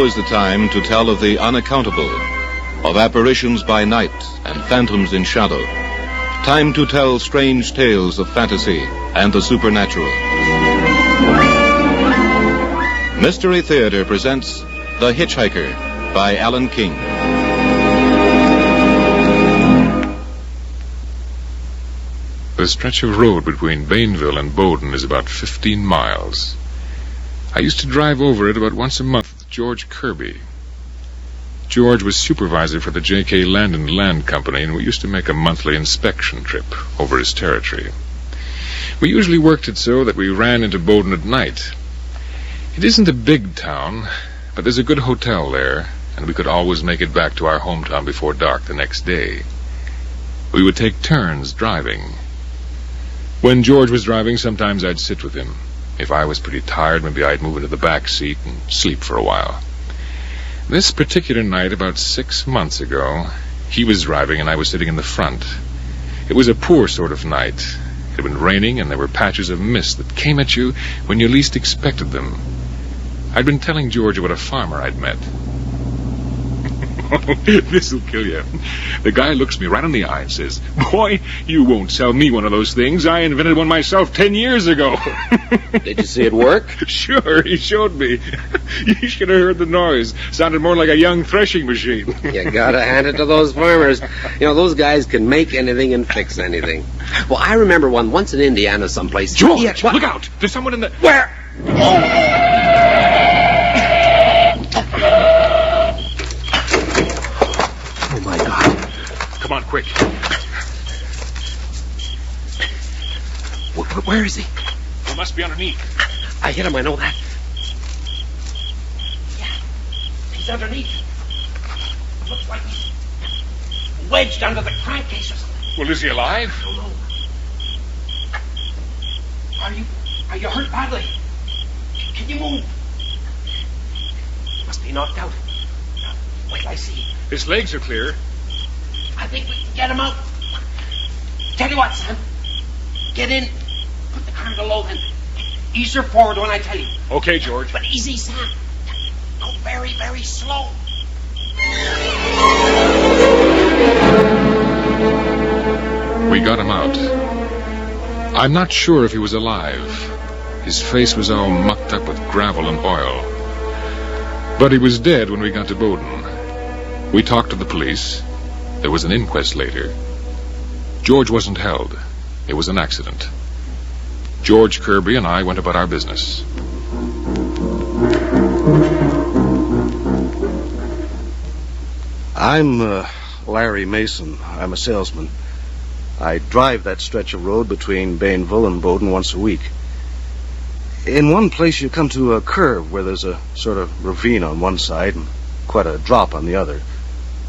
Now is the time to tell of the unaccountable, of apparitions by night and phantoms in shadow. Time to tell strange tales of fantasy and the supernatural. Mystery Theater presents The Hitchhiker by Alan King. The stretch of road between Bainville and Bowden is about 15 miles. I used to drive over it about once a month with George Kirby. George was supervisor for the J.K. Land and Land Company, and we used to make a monthly inspection trip over his territory. We usually worked it so that we ran into Bowden at night. It isn't a big town, but there's a good hotel there, and we could always make it back to our hometown before dark the next day. We would take turns driving. When George was driving, sometimes I'd sit with him. If I was pretty tired, maybe I'd move into the back seat and sleep for a while. This particular night, about 6 months ago, he was driving and I was sitting in the front. It was a poor sort of night. It had been raining and there were patches of mist that came at you when you least expected them. I'd been telling George about a farmer I'd met. This'll kill you. The guy looks me right in the eye and says, "Boy, you won't sell me one of those things. I invented one myself 10 years ago." Did you see it work? Sure, he showed me. You should have heard the noise. Sounded more like a young threshing machine. You gotta hand it to those farmers. You know, those guys can make anything and fix anything. Well, I remember once in Indiana someplace. George, Yeah, look out. There's someone in the... Where? Oh, my God. Come on, quick. Where is he? He must be underneath. I hit him, I know that. Yeah, he's underneath. Looks like he's wedged under the crankcase or something. Well, is he alive? I don't know. Are you hurt badly? Can you move? Must be knocked out. Wait till I see. His legs are clear. I think we can get him out. Tell you what, Sam. Get in. Put the car on the low then. Ease her forward when I tell you. Okay, George. But easy, Sam. Go very, very slow. We got him out. I'm not sure if he was alive. His face was all mucked up with gravel and oil. But he was dead when we got to Bowden. We talked to the police. There was an inquest later. George wasn't held. It was an accident. George Kirby and I went about our business. I'm Larry Mason. I'm a salesman. I drive that stretch of road between Bainville and Bowden once a week. In one place you come to a curve where there's a sort of ravine on one side and quite a drop on the other.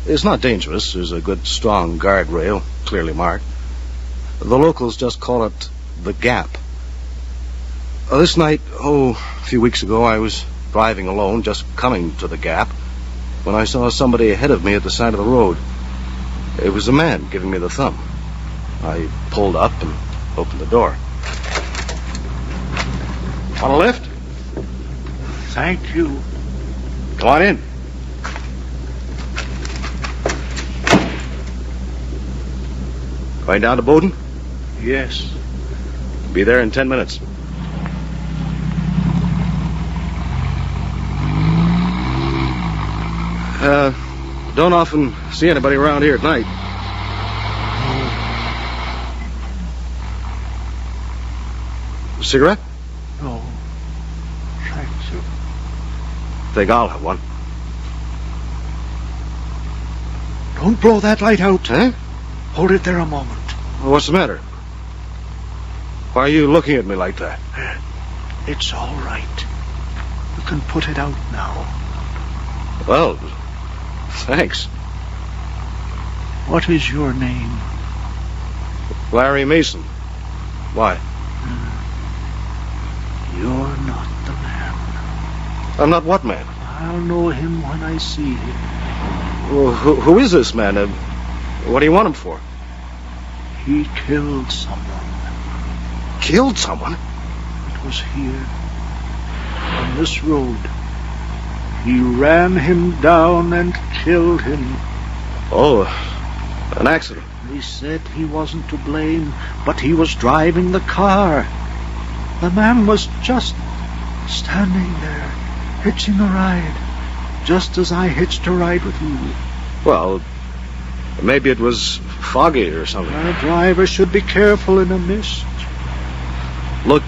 It's not dangerous. There's a good, strong guardrail, clearly marked. The locals just call it the Gap. This night, a few weeks ago, I was driving alone, just coming to the Gap, when I saw somebody ahead of me at the side of the road. It was a man giving me the thumb. I pulled up and opened the door. Want a lift? Thank you. Come on in. Going down to Bowden? Yes. Be there in 10 minutes. Don't often see anybody around here at night. Cigarette? No. Thank you. Think I'll have one. Don't blow that light out. Huh? Hold it there a moment. Well, what's the matter? Why are you looking at me like that? It's all right. You can put it out now. Well, thanks. What is your name? Larry Mason. Why? You're not the man. I'm not what man? I'll know him when I see him. Well, who is this man? What do you want him for? He killed someone. Killed someone? It was here, on this road. He ran him down and killed him. Oh, an accident. They said he wasn't to blame, but he was driving the car. The man was just standing there, hitching a ride, just as I hitched a ride with you. Well, maybe it was foggy or something. A driver should be careful in a mist. Look,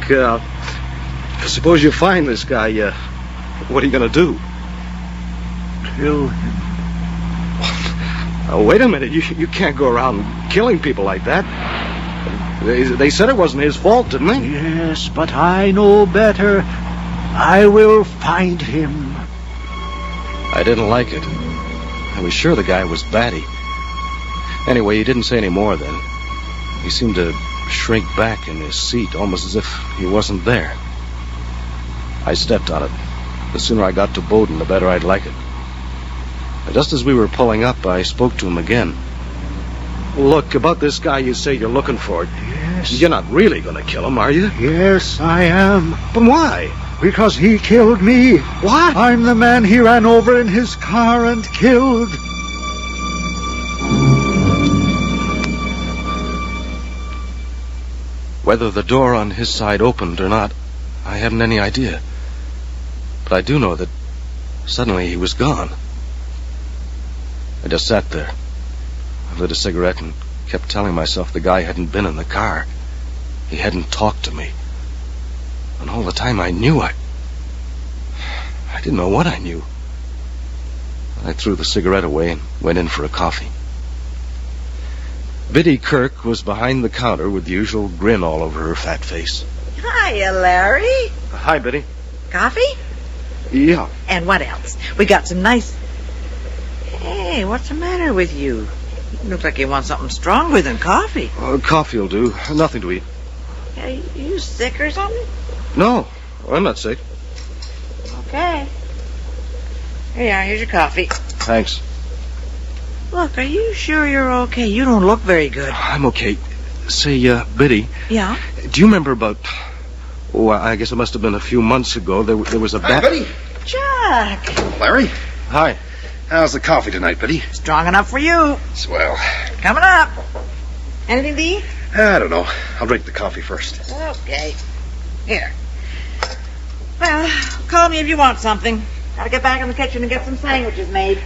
suppose you find this guy, what are you going to do? Kill him. Wait a minute, you can't go around killing people like that. They said it wasn't his fault, didn't they? Yes, but I know better. I will find him. I didn't like it. I was sure the guy was batty. Anyway, he didn't say any more then. He seemed to shrink back in his seat, almost as if he wasn't there. I stepped on it. The sooner I got to Bowden, the better I'd like it. Just as we were pulling up, I spoke to him again. Look, about this guy you say you're looking for. Yes. You're not really going to kill him, are you? Yes, I am. But why? Because he killed me. What? I'm the man he ran over in his car and killed. Whether the door on his side opened or not, I hadn't any idea. But I do know that suddenly he was gone. I just sat there. I lit a cigarette and kept telling myself the guy hadn't been in the car. He hadn't talked to me. And all the time I knew I didn't know what I knew. I threw the cigarette away and went in for a coffee. Biddy Kirk was behind the counter with the usual grin all over her fat face. Hiya, Larry. Hi, Biddy. Coffee? Yeah. And what else? We got some nice... Hey, what's the matter with you? You look like you want something stronger than coffee. Coffee will do. Nothing to eat. Are you sick or something? No, I'm not sick. Okay. Here you are. Here's your coffee. Thanks. Look, are you sure you're okay? You don't look very good. I'm okay. Say, Biddy. Yeah? Do you remember about... Oh, I guess it must have been a few months ago. There was a Hi, Biddy. Chuck. Larry. Hi. How's the coffee tonight, Biddy? Strong enough for you. Swell. Coming up. Anything to eat? I don't know. I'll drink the coffee first. Okay. Here. Well, call me if you want something. Gotta get back in the kitchen and get some sandwiches made.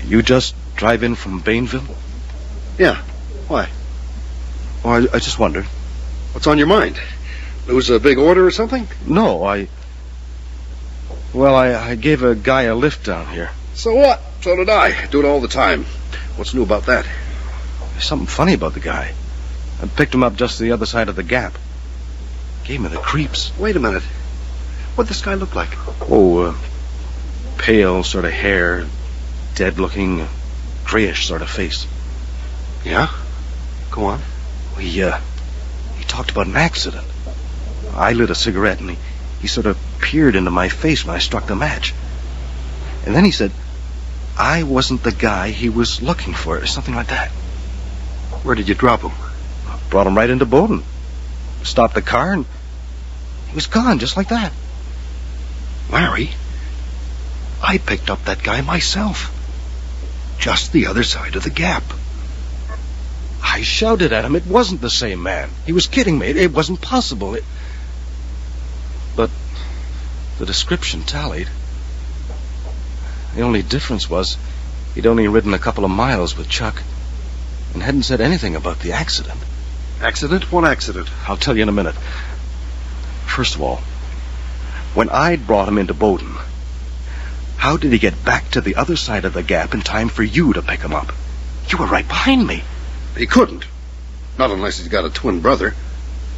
You just drive in from Bainville? Yeah. Why? Oh, I just wondered. What's on your mind? Lose a big order or something? No, I gave a guy a lift down here. So what? So did I. Do it all the time. What's new about that? There's something funny about the guy. I picked him up just the other side of the gap. Gave me the creeps. Wait a minute. What'd this guy look like? Oh, pale sort of hair, dead-looking, grayish sort of face. Yeah? Go on. He talked about an accident. I lit a cigarette and he sort of peered into my face when I struck the match. And then he said, I wasn't the guy he was looking for, or something like that. Where did you drop him? I brought him right into Bowden. Stopped the car and he was gone just like that. Larry, I picked up that guy myself. Just the other side of the gap. I shouted at him. It wasn't the same man. He was kidding me. It wasn't possible. But the description tallied. The only difference was he'd only ridden a couple of miles with Chuck and hadn't said anything about the accident. Accident? What accident? I'll tell you in a minute. First of all, when I'd brought him into Bowden, how did he get back to the other side of the gap in time for you to pick him up? You were right behind me. He couldn't. Not unless he's got a twin brother.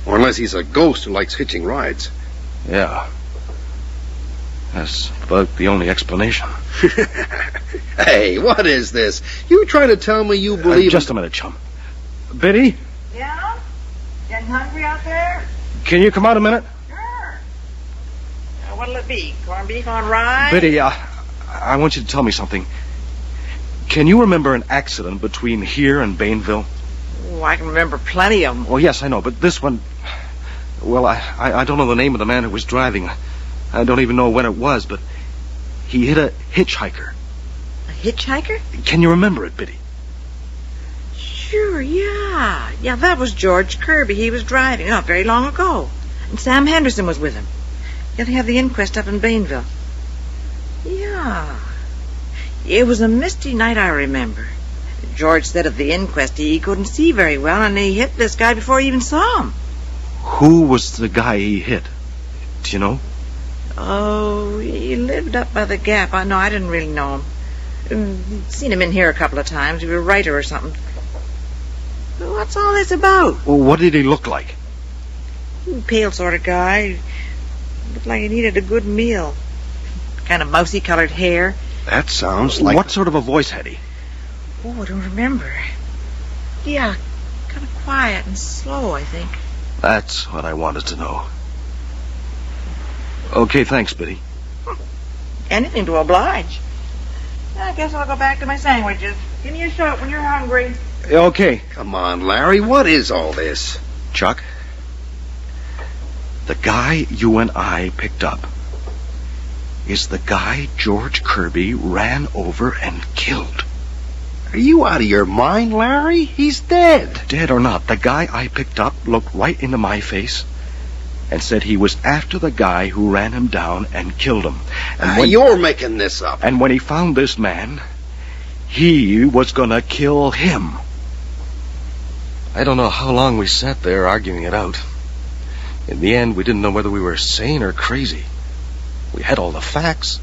Or unless he's a ghost who likes hitching rides. Yeah. That's about the only explanation. Hey, what is this? You trying to tell me you believe... Just a minute, chum. Biddy? Yeah? Getting hungry out there? Can you come out a minute? Sure. What'll it be? Corned beef on rye? Biddy, I want you to tell me something. Can you remember an accident between here and Bainville? Oh, I can remember plenty of them. Oh, yes, I know, but this one... Well, I don't know the name of the man who was driving. I don't even know when it was, but He hit a hitchhiker. A hitchhiker? Can you remember it, Biddy? Sure, yeah. Yeah, that was George Kirby. He was driving, not very long ago. And Sam Henderson was with him. Yeah, they have the inquest up in Bainville. Yeah. It was a misty night, I remember. George said at the inquest he couldn't see very well, and he hit this guy before he even saw him. Who was the guy he hit? Do you know? Oh, he lived up by the Gap. I didn't really know him. Seen him in here a couple of times. He was a writer or something. But what's all this about? Well, what did he look like? Pale sort of guy. Looked like he needed a good meal. Kind of mousy-colored hair. That sounds like... What sort of a voice had he? Oh, I don't remember. Yeah, kind of quiet and slow, I think. That's what I wanted to know. Okay, thanks, Biddy. Anything to oblige. I guess I'll go back to my sandwiches. Give me a shot when you're hungry. Okay. Come on, Larry, what is all this? Chuck, the guy you and I picked up is the guy George Kirby ran over and killed. Are you out of your mind, Larry? He's dead. Dead or not, the guy I picked up looked right into my face and said he was after the guy who ran him down and killed him. And you're making this up. And when he found this man, he was gonna kill him. I don't know how long we sat there arguing it out. In the end, we didn't know whether we were sane or crazy. We had all the facts.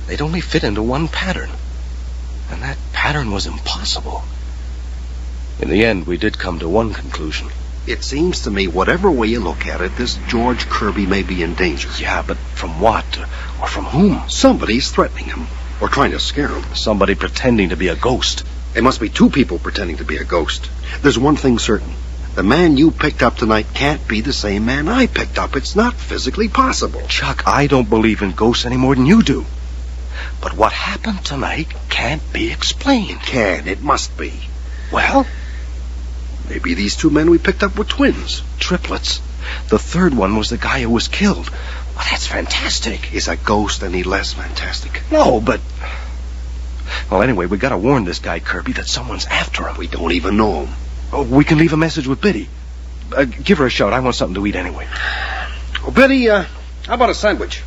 They'd only fit into one pattern. And that pattern was impossible. In the end, we did come to one conclusion. It seems to me, whatever way you look at it, this George Kirby may be in danger. Yeah, but from what? Or from whom? Somebody's threatening him. Or trying to scare him. Somebody pretending to be a ghost. There must be two people pretending to be a ghost. There's one thing certain. The man you picked up tonight can't be the same man I picked up. It's not physically possible. Chuck, I don't believe in ghosts any more than you do. But what happened tonight can't be explained. It must be. Well? Maybe these two men we picked up were twins. Triplets. The third one was the guy who was killed. Well, that's fantastic. Is a ghost any less fantastic? No, but... Well, anyway, we gotta warn this guy, Kirby, that someone's after him. We don't even know him. Oh, we can leave a message with Biddy. Give her a shout. I want something to eat anyway. Oh, Biddy, how about a sandwich?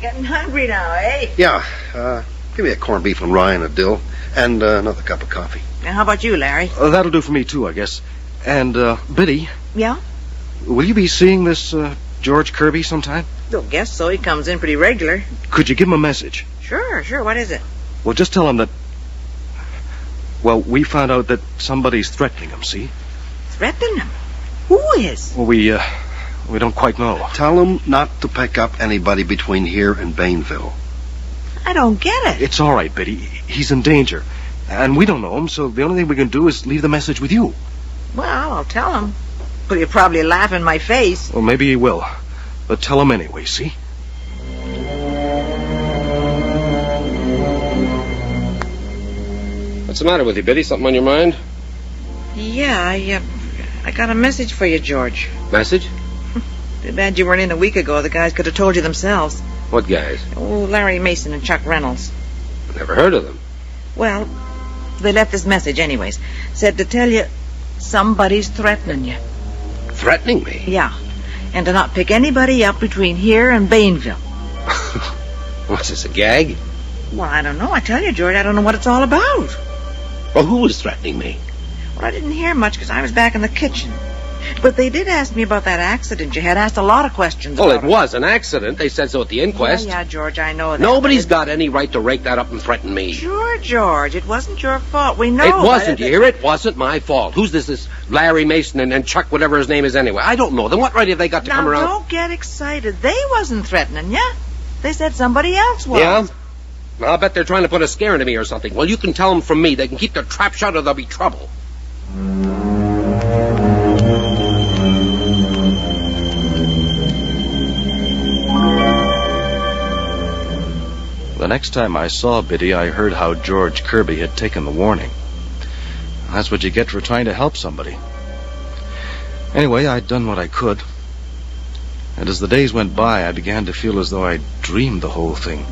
Getting hungry now, eh? Yeah, give me a corned beef and rye and a dill, and another cup of coffee. Now, how about you, Larry? That'll do for me, too, I guess. And, Biddy. Yeah? Will you be seeing this, George Kirby sometime? Don't guess so. He comes in pretty regular. Could you give him a message? Sure. What is it? Well, just tell him that... Well, we found out that somebody's threatening him, see? Threatening him? Who is? Well, we don't quite know. Tell him not to pick up anybody between here and Bainville. I don't get it. It's all right, Biddy. He's in danger. And we don't know him, so the only thing we can do is leave the message with you. Well, I'll tell him. But he'll probably laugh in my face. Well, maybe he will. But tell him anyway, see? What's the matter with you, Biddy? Something on your mind? Yeah, I got a message for you, George. Message? Too bad you weren't in a week ago. The guys could have told you themselves. What guys? Oh, Larry Mason and Chuck Reynolds. Never heard of them. Well, they left this message anyways. Said to tell you somebody's threatening you. Threatening me? Yeah. And to not pick anybody up between here and Bainville. What's this, a gag? Well, I don't know. I tell you, George, I don't know what it's all about. Well, who was threatening me? Well, I didn't hear much because I was back in the kitchen. But they did ask me about that accident you had. Asked a lot of questions Well, about it was an accident. They said so at the inquest. Yeah, George, I know that. Nobody's got any right to rake that up and threaten me. Sure, George. It wasn't your fault. We know It wasn't, you hear? It wasn't my fault. Who's this Larry Mason and Chuck, whatever his name is anyway? I don't know. Then what right have they got to come around? Now, don't get excited. They wasn't threatening you. They said somebody else was. Yeah? Well, I'll bet they're trying to put a scare into me or something. Well, you can tell them from me. They can keep their trap shut or there'll be trouble. The next time I saw Biddy, I heard how George Kirby had taken the warning. That's what you get for trying to help somebody. Anyway, I'd done what I could. And as the days went by, I began to feel as though I'd dreamed the whole thing.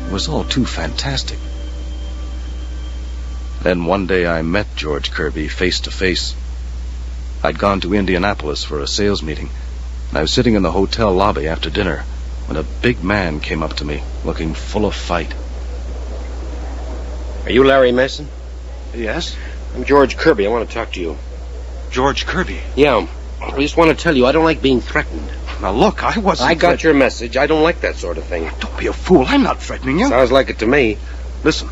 It was all too fantastic. Then one day I met George Kirby face to face. I'd gone to Indianapolis for a sales meeting, and I was sitting in the hotel lobby after dinner when a big man came up to me, looking full of fight. Are you Larry Mason? Yes? I'm George Kirby. I want to talk to you. George Kirby? Yeah. I just want to tell you, I don't like being threatened. Now look, I wasn't... I got your message. I don't like that sort of thing. Don't be a fool. I'm not threatening you. Sounds like it to me. Listen.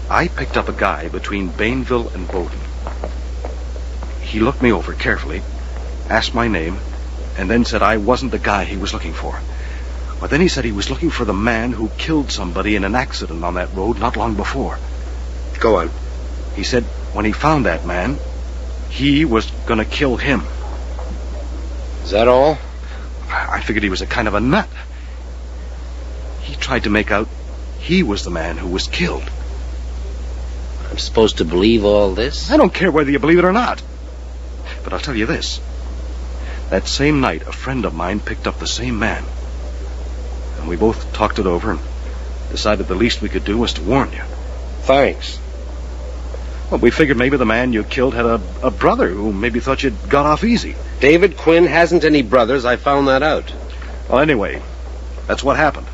I picked up a guy between Bainville and Bowden. He looked me over carefully, asked my name, and then said I wasn't the guy he was looking for. But then he said he was looking for the man who killed somebody in an accident on that road not long before. Go on. He said when he found that man, he was going to kill him. Is that all? I figured he was a kind of a nut. He tried to make out he was the man who was killed. I'm supposed to believe all this? I don't care whether you believe it or not. But I'll tell you this. That same night, a friend of mine picked up the same man. And we both talked it over and decided the least we could do was to warn you. Thanks. Well, we figured maybe the man you killed had a brother who maybe thought you'd got off easy. David Quinn hasn't any brothers. I found that out. Well, anyway, that's what happened.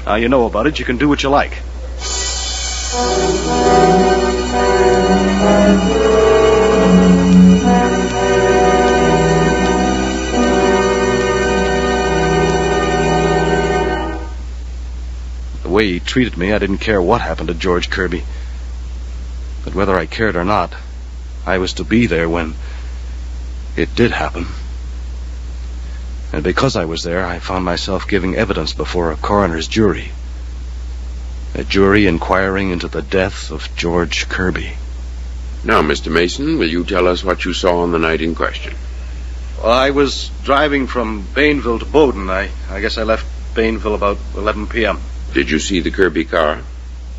Now you know about it. You can do what you like. The way he treated me, I didn't care what happened to George Kirby. But whether I cared or not, I was to be there when it did happen. And because I was there, I found myself giving evidence before a coroner's jury. A jury inquiring into the death of George Kirby. Now, Mr. Mason, will you tell us what you saw on the night in question? Well, I was driving from Bainville to Bowden. I guess I left Bainville about 11 p.m. Did you see the Kirby car?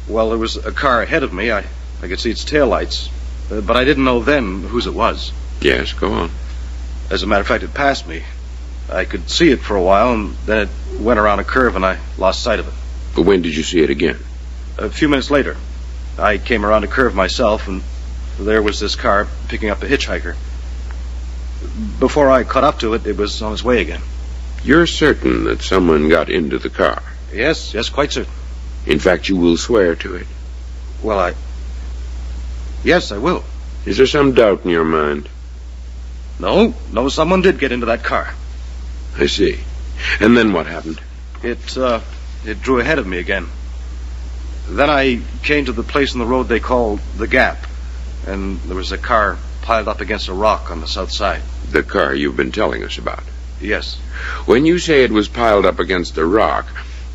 Well, there was a car ahead of me. I could see its taillights. But I didn't know then whose it was. Yes, go on. As a matter of fact, it passed me. I could see it for a while, and then it went around a curve, and I lost sight of it. But when did you see it again? A few minutes later. I came around a curve myself, and there was this car picking up a hitchhiker. Before I caught up to it, it was on its way again. You're certain that someone got into the car? Yes, quite certain. In fact, you will swear to it? Well, Yes, I will. Is there some doubt in your mind? No, someone did get into that car. I see. And then what happened? It drew ahead of me again. Then I came to the place in the road they call the Gap, and there was a car piled up against a rock on the south side. The car you've been telling us about? Yes. When you say it was piled up against a rock,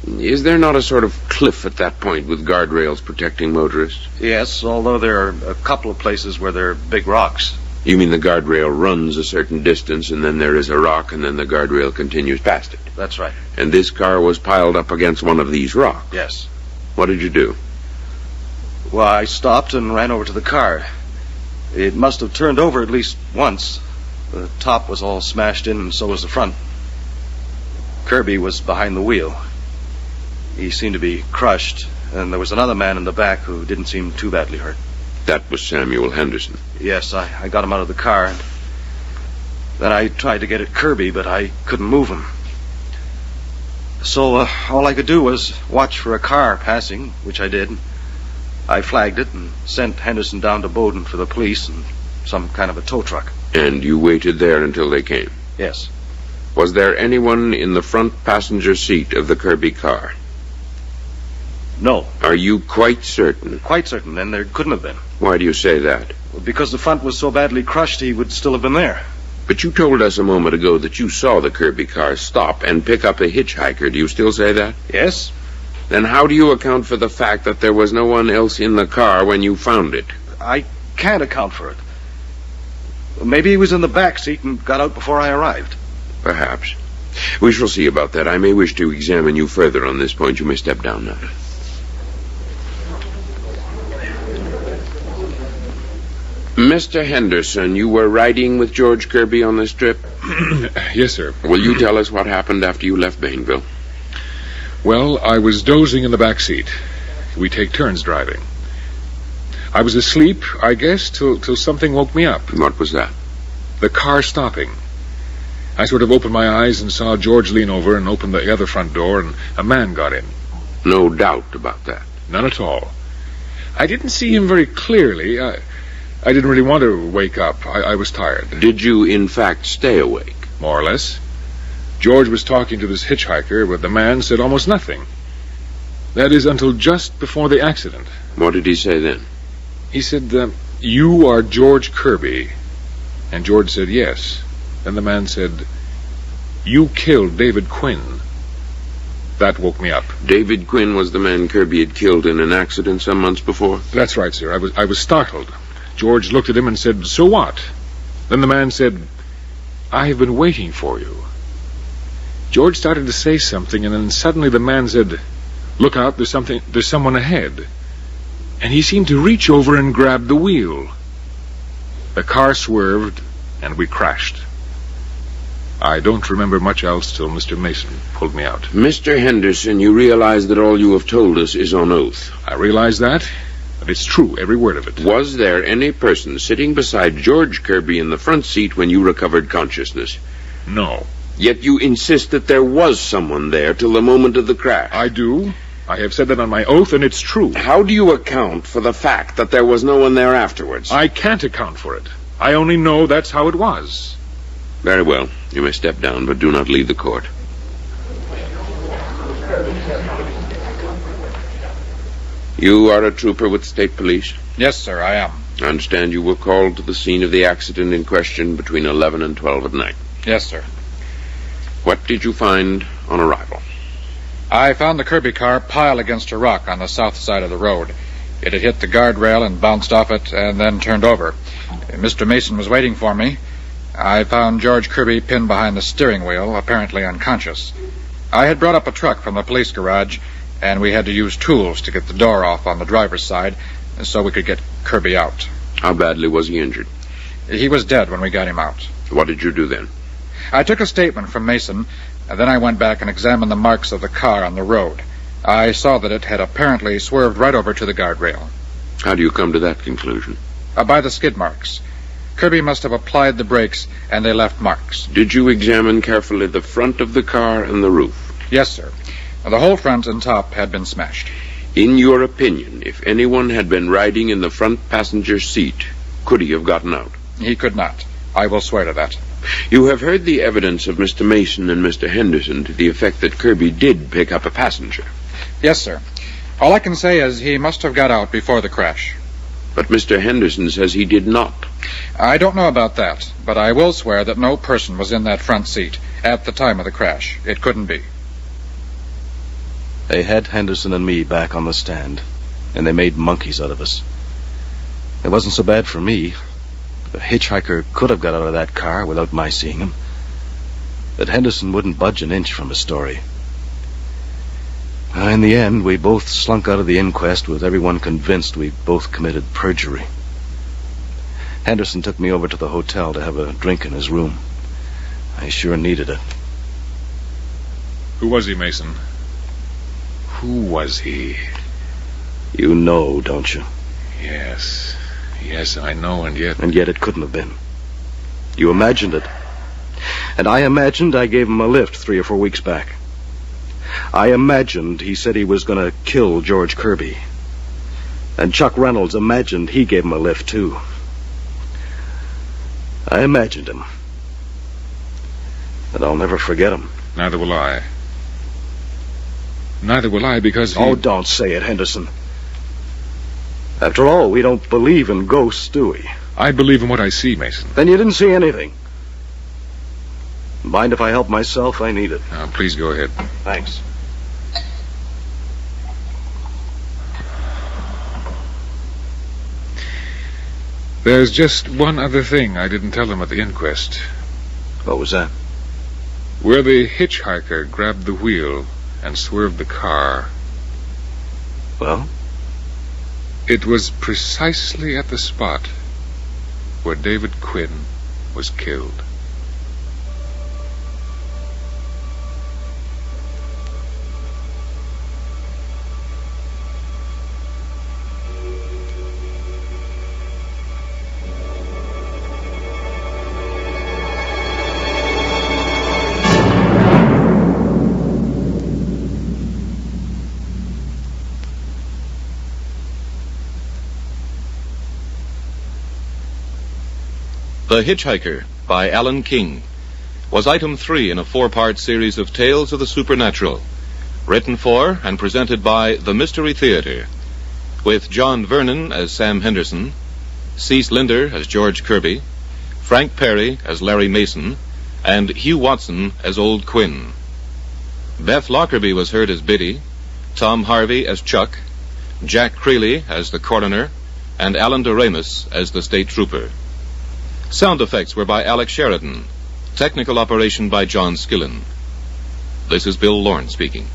is there not a sort of cliff at that point with guardrails protecting motorists? Yes, although there are a couple of places where there are big rocks. You mean the guardrail runs a certain distance and then there is a rock and then the guardrail continues past it? That's right. And this car was piled up against one of these rocks? Yes. What did you do? Well, I stopped and ran over to the car. It must have turned over at least once. The top was all smashed in and so was the front. Kirby was behind the wheel. He seemed to be crushed, and there was another man in the back who didn't seem too badly hurt. That was Samuel Henderson? Yes, I got him out of the car, and then I tried to get at Kirby, but I couldn't move him. So all I could do was watch for a car passing, which I did. I flagged it and sent Henderson down to Bowden for the police and some kind of a tow truck. And you waited there until they came? Yes. Was there anyone in the front passenger seat of the Kirby car? No. Are you quite certain? Quite certain, and there couldn't have been. Why do you say that? Well, because the front was so badly crushed, he would still have been there. But you told us a moment ago that you saw the Kirby car stop and pick up a hitchhiker. Do you still say that? Yes. Then how do you account for the fact that there was no one else in the car when you found it? I can't account for it. Maybe he was in the back seat and got out before I arrived. Perhaps. We shall see about that. I may wish to examine you further on this point. You may step down now. Mr. Henderson, you were riding with George Kirby on this trip? Yes, sir. Will you tell us what happened after you left Bainville? Well, I was dozing in the back seat. We take turns driving. I was asleep, I guess, till something woke me up. What was that? The car stopping. I sort of opened my eyes and saw George lean over and open the other front door, and a man got in. No doubt about that. None at all. I didn't see him very clearly. I didn't really want to wake up. I was tired. Did you, in fact, stay awake? More or less. George was talking to this hitchhiker, but the man said almost nothing. That is, until just before the accident. What did he say then? He said, "You are George Kirby." And George said, "Yes." Then the man said, "You killed David Quinn." That woke me up. David Quinn was the man Kirby had killed in an accident some months before? That's right, sir. I was startled. George looked at him and said, "So what?" Then the man said, "I have been waiting for you." George started to say something, and then suddenly the man said, "Look out, there's someone ahead." And he seemed to reach over and grab the wheel. The car swerved, and we crashed. I don't remember much else till Mr. Mason pulled me out. Mr. Henderson, you realize that all you have told us is on oath. I realize that, but it's true, every word of it. Was there any person sitting beside George Kirby in the front seat when you recovered consciousness? No. Yet you insist that there was someone there till the moment of the crash. I do. I have said that on my oath, and it's true. How do you account for the fact that there was no one there afterwards? I can't account for it. I only know that's how it was. Very well. You may step down, but do not leave the court. You are a trooper with state police? Yes, sir, I am. I understand you were called to the scene of the accident in question between 11 and 12 at night. Yes, sir. What did you find on arrival? I found the Kirby car piled against a rock on the south side of the road. It had hit the guardrail and bounced off it and then turned over. Mr. Mason was waiting for me. I found George Kirby pinned behind the steering wheel, apparently unconscious. I had brought up a truck from the police garage, and we had to use tools to get the door off on the driver's side so we could get Kirby out. How badly was he injured? He was dead when we got him out. What did you do then? I took a statement from Mason, and then I went back and examined the marks of the car on the road. I saw that it had apparently swerved right over to the guardrail. How do you come to that conclusion? By the skid marks. Kirby must have applied the brakes, and they left marks. Did you examine carefully the front of the car and the roof? Yes, sir. The whole front and top had been smashed. In your opinion, if anyone had been riding in the front passenger seat, could he have gotten out? He could not. I will swear to that. You have heard the evidence of Mr. Mason and Mr. Henderson to the effect that Kirby did pick up a passenger. Yes, sir. All I can say is he must have got out before the crash. But Mr. Henderson says he did not. I don't know about that, but I will swear that no person was in that front seat at the time of the crash. It couldn't be. They had Henderson and me back on the stand, and they made monkeys out of us. It wasn't so bad for me. The hitchhiker could have got out of that car without my seeing him. But Henderson wouldn't budge an inch from his story. In the end, we both slunk out of the inquest with everyone convinced we both committed perjury. Henderson took me over to the hotel to have a drink in his room. I sure needed it. Who was he, Mason? Who was he? You know, don't you? Yes. Yes, I know, and yet... And yet it couldn't have been. You imagined it. And I imagined I gave him a lift 3 or 4 weeks back. I imagined he said he was going to kill George Kirby. And Chuck Reynolds imagined he gave him a lift, too. I imagined him. And I'll never forget him. Neither will I. Neither will I, because he... Oh, don't say it, Henderson. After all, we don't believe in ghosts, do we? I believe in what I see, Mason. Then you didn't see anything. Mind if I help myself? I need it. Please go ahead. Thanks. There's just one other thing I didn't tell them at the inquest. What was that? Where the hitchhiker grabbed the wheel and swerved the car. Well? It was precisely at the spot where David Quinn was killed. The Hitchhiker by Alan King was item 3 in a 4-part series of tales of the supernatural, written for and presented by the Mystery Theater, with John Vernon as Sam Henderson, Cease Linder as George Kirby, Frank Perry as Larry Mason, and Hugh Watson as Old Quinn. Beth Lockerbie was heard as Biddy, Tom Harvey as Chuck, Jack Creeley as the coroner, and Alan Doremus as the state trooper. Sound effects were by Alex Sheridan. Technical operation by John Skillen. This is Bill Lawrence speaking.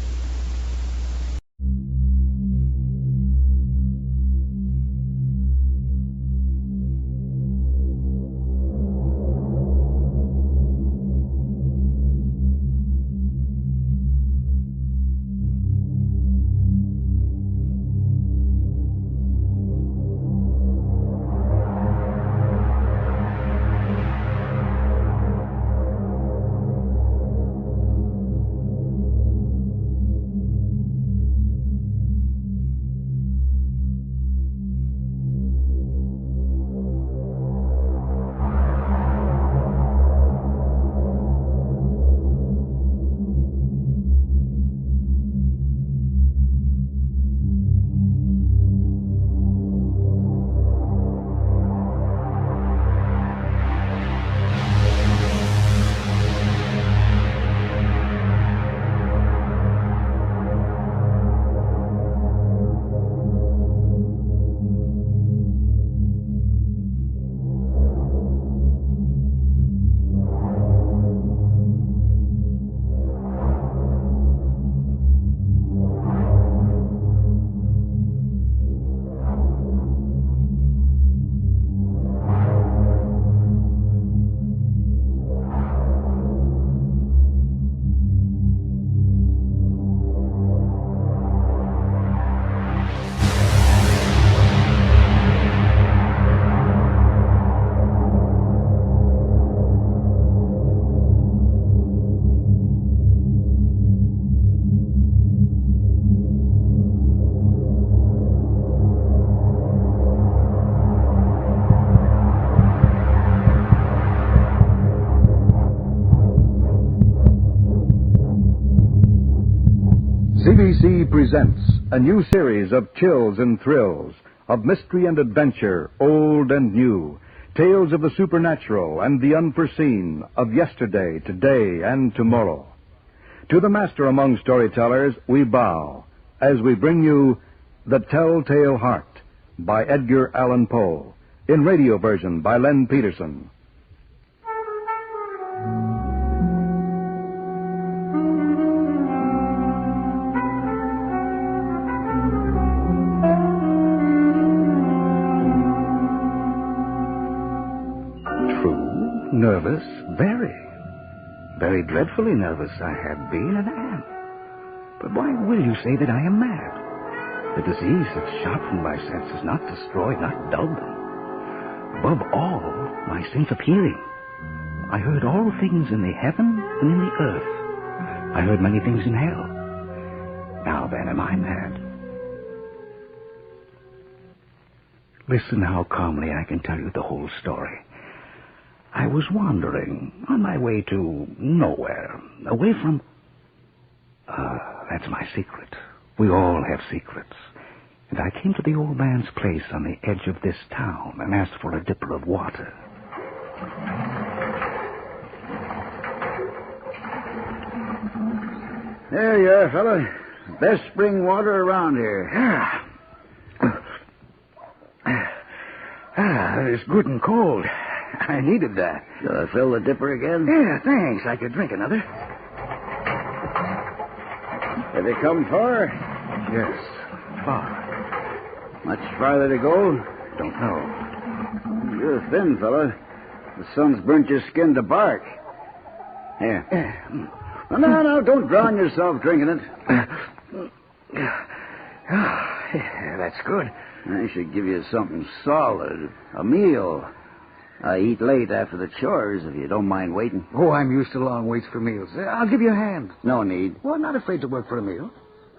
CBC presents a new series of chills and thrills, of mystery and adventure, old and new, tales of the supernatural and the unforeseen, of yesterday, today, and tomorrow. To the master among storytellers, we bow as we bring you The Telltale Heart by Edgar Allan Poe, in radio version by Len Peterson. Nervous, very dreadfully nervous I have been and am. But why will you say that I am mad? The disease that sharpened my senses, not destroyed, not dulled them. Above all, my sense of hearing. I heard all things in the heaven and in the earth. I heard many things in hell. Now then, am I mad? Listen how calmly I can tell you the whole story. I was wandering on my way to nowhere, away from... that's my secret. We all have secrets. And I came to the old man's place on the edge of this town and asked for a dipper of water. There you are, fella. Best spring water around here. It's good and cold. I needed that. Shall I fill the dipper again? Yeah, thanks. I could drink another. Have you come far? Yes, far. Much farther to go? Don't know. You're thin, fella. The sun's burnt your skin to bark. Here. No, don't drown yourself drinking it. That's good. I should give you something solid. A meal. I eat late after the chores, if you don't mind waiting. Oh, I'm used to long waits for meals. I'll give you a hand. No need. Well, I'm not afraid to work for a meal.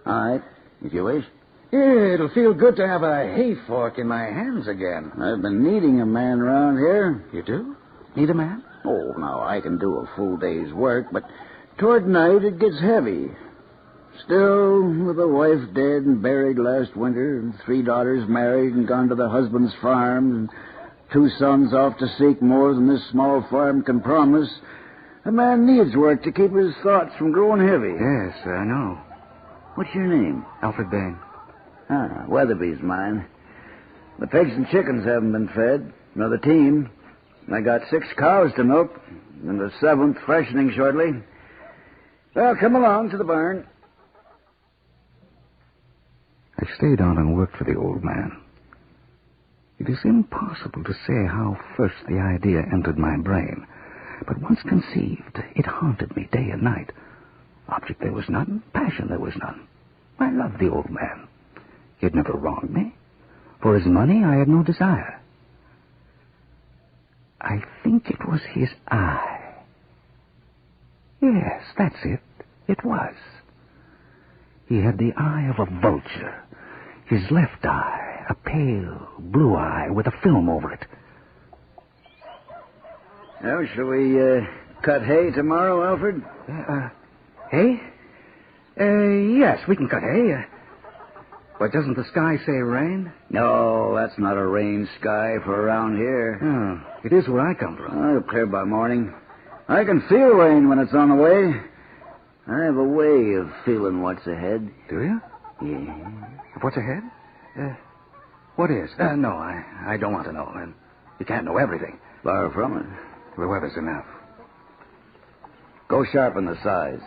All right, if you wish. Yeah, it'll feel good to have a hay fork in my hands again. I've been needing a man around here. You do? Need a man? Oh, now, I can do a full day's work, but toward night it gets heavy. Still, with a wife dead and buried last winter, and 3 daughters married and gone to the husband's farm, and 2 sons off to seek more than this small farm can promise, a man needs work to keep his thoughts from growing heavy. Yes, I know. What's your name? Alfred Bain. Ah, Weatherby's mine. The pigs and chickens haven't been fed. Another team. I got 6 cows to milk, and the 7th freshening shortly. Well, come along to the barn. I stayed on and worked for the old man. It is impossible to say how first the idea entered my brain, but once conceived, it haunted me day and night. Object there was none, passion there was none. I loved the old man. He had never wronged me. For his money, I had no desire. I think it was his eye. Yes, that's it. It was. He had the eye of a vulture. His left eye, a pale blue eye with a film over it. Now, shall we cut hay tomorrow, Alfred? Hay? Yes, we can cut hay. But doesn't the sky say rain? No, that's not a rain sky for around here. Oh, it is where I come from. It'll clear by morning. I can feel rain when it's on the way. I have a way of feeling what's ahead. Do you? Yeah. What's ahead? What is? No, I don't want to know. You can't know everything. Far from it. The weather's enough. Go sharpen the size.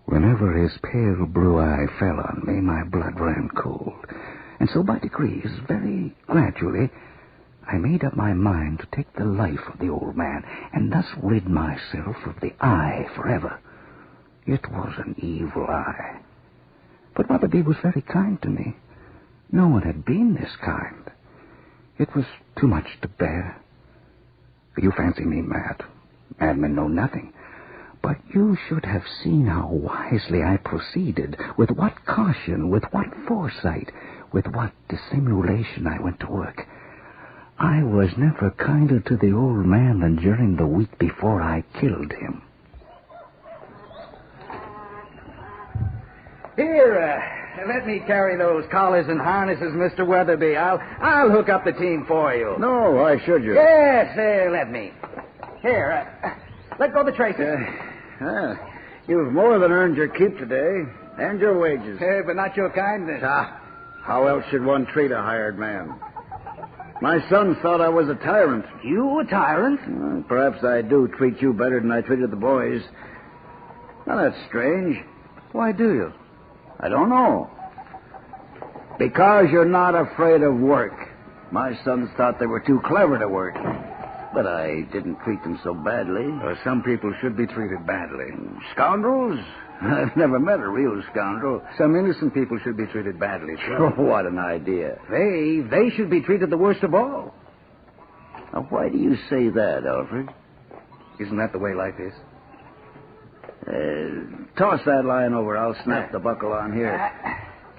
Whenever his pale blue eye fell on me, my blood ran cold. And so by degrees, very gradually, I made up my mind to take the life of the old man and thus rid myself of the eye forever. It was an evil eye. But Weatherby was very kind to me. No one had been this kind. It was too much to bear. You fancy me mad. Madmen know nothing. But you should have seen how wisely I proceeded, with what caution, with what foresight, with what dissimulation I went to work. I was never kinder to the old man than during the week before I killed him. Here, let me carry those collars and harnesses, Mr. Weatherby. I'll hook up the team for you. No, why should you? Yes, let me. Here, let go the traces. You've more than earned your keep today, and your wages. But not your kindness. How else should one treat a hired man? My son thought I was a tyrant. You a tyrant? Well, perhaps I do treat you better than I treated the boys. Now, that's strange. Why do you? I don't know. Because you're not afraid of work. My sons thought they were too clever to work. But I didn't treat them so badly. Some people should be treated badly. Scoundrels? I've never met a real scoundrel. Some innocent people should be treated badly, too. Oh, what an idea. They should be treated the worst of all. Now, why do you say that, Alfred? Isn't that the way life is? Toss that line over. I'll snap the buckle on here.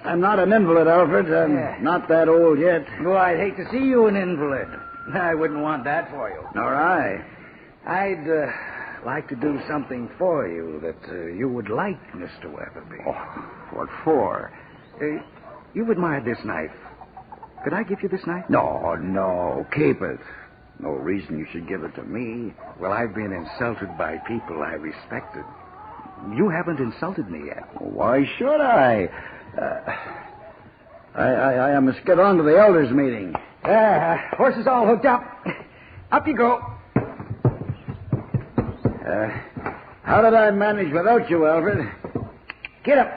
I'm not an invalid, Alfred. I'm not that old yet. Well, I'd hate to see you an invalid. I wouldn't want that for you. Nor I. I'd like to do something for you that you would like, Mr. Weatherby. Oh, what for? You've admired this knife. Could I give you this knife? No. Keep it. No reason you should give it to me. Well, I've been insulted by people I respected. You haven't insulted me yet. Why should I? I must get on to the elders' meeting. Horses all hooked up. Up you go. How did I manage without you, Alfred? Get up.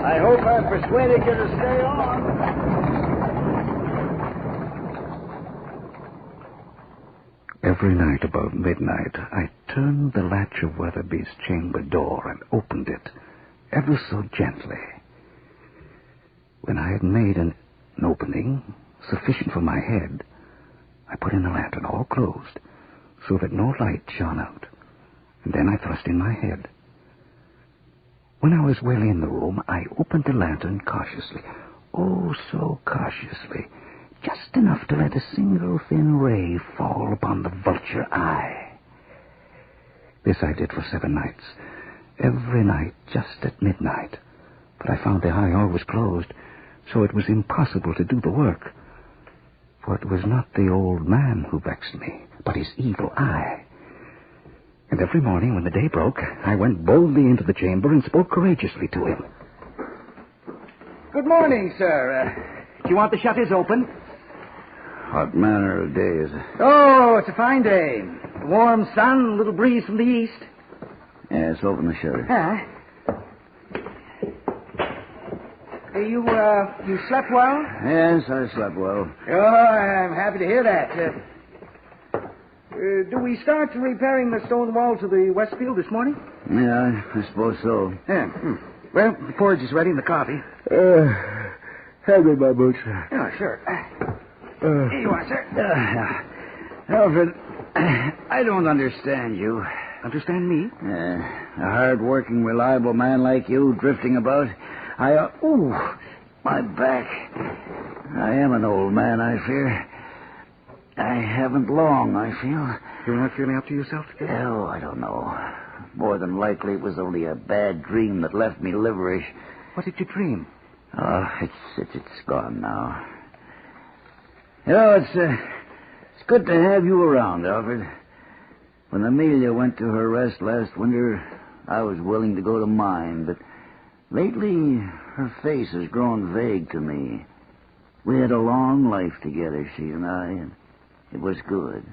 I hope I persuaded you to stay on. Every night about midnight, I turned the latch of Weatherby's chamber door and opened it, ever so gently. When I had made an opening sufficient for my head, I put in the lantern all closed, so that no light shone out, and then I thrust in my head. When I was well in the room, I opened the lantern cautiously. oh so cautiously, just enough to let a single thin ray fall upon the vulture eye. This I did for 7 nights, every night just at midnight. But I found the eye always closed, so it was impossible to do the work. For it was not the old man who vexed me, but his evil eye. And every morning when the day broke, I went boldly into the chamber and spoke courageously to him. Good morning, sir. Do you want the shutters open? What manner of day is it? Oh, it's a fine day. Warm sun, a little breeze from the east. Yes, open the shutter. You slept well? Yes, I slept well. Oh, I'm happy to hear that. Do we start repairing the stone walls of the Westfield this morning? Yeah, I suppose so. Yeah. Well, the porridge is ready and the coffee. Hand me my boots. Oh, sure. Here you are, sir. Alfred, I don't understand you. Understand me? A hard-working, reliable man like you drifting about. My back. I am an old man, I fear. I haven't long, I feel. You're not feeling up to yourself today? Oh, I don't know. More than likely it was only a bad dream that left me liverish. What did you dream? Oh, it's gone now. You know, it's good to have you around, Alfred. When Amelia went to her rest last winter, I was willing to go to mine, but lately her face has grown vague to me. We had a long life together, she and I, and it was good.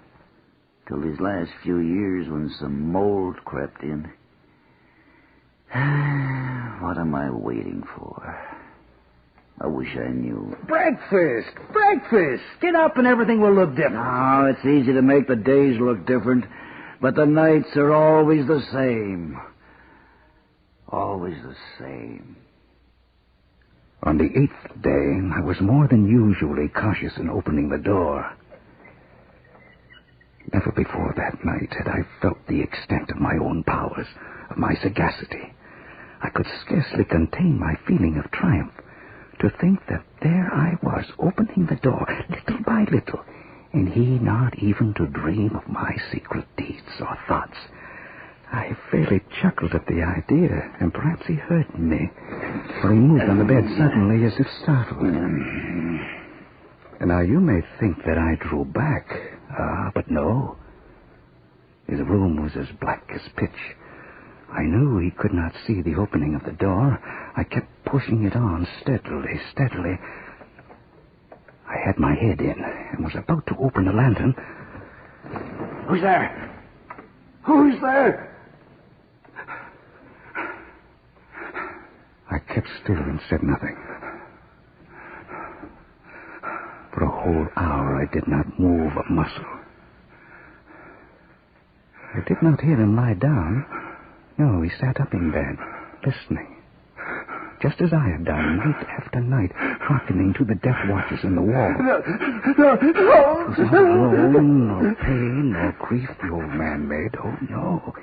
Till these last few years when some mold crept in. What am I waiting for? I wish I knew. Breakfast! Get up and everything will look different. Oh, it's easy to make the days look different, but the nights are always the same. Always the same. On the 8th day, I was more than usually cautious in opening the door. Never before that night had I felt the extent of my own powers, of my sagacity. I could scarcely contain my feeling of triumph. To think that there I was, opening the door, little by little, and he not even to dream of my secret deeds or thoughts. I fairly chuckled at the idea, and perhaps he heard me, for he moved on the bed suddenly as if startled. And now you may think that I drew back. But no. His room was as black as pitch. I knew he could not see the opening of the door. I kept pushing it on steadily. I had my head in and was about to open the lantern. Who's there? Who's there? I kept still and said nothing. For a whole hour I did not move a muscle. I did not hear him lie down. No, he sat up in bed, listening. Just as I had done night after night, hearkening to the death watches in the wall. It was not groan, nor pain, nor grief the old man made. Oh, no.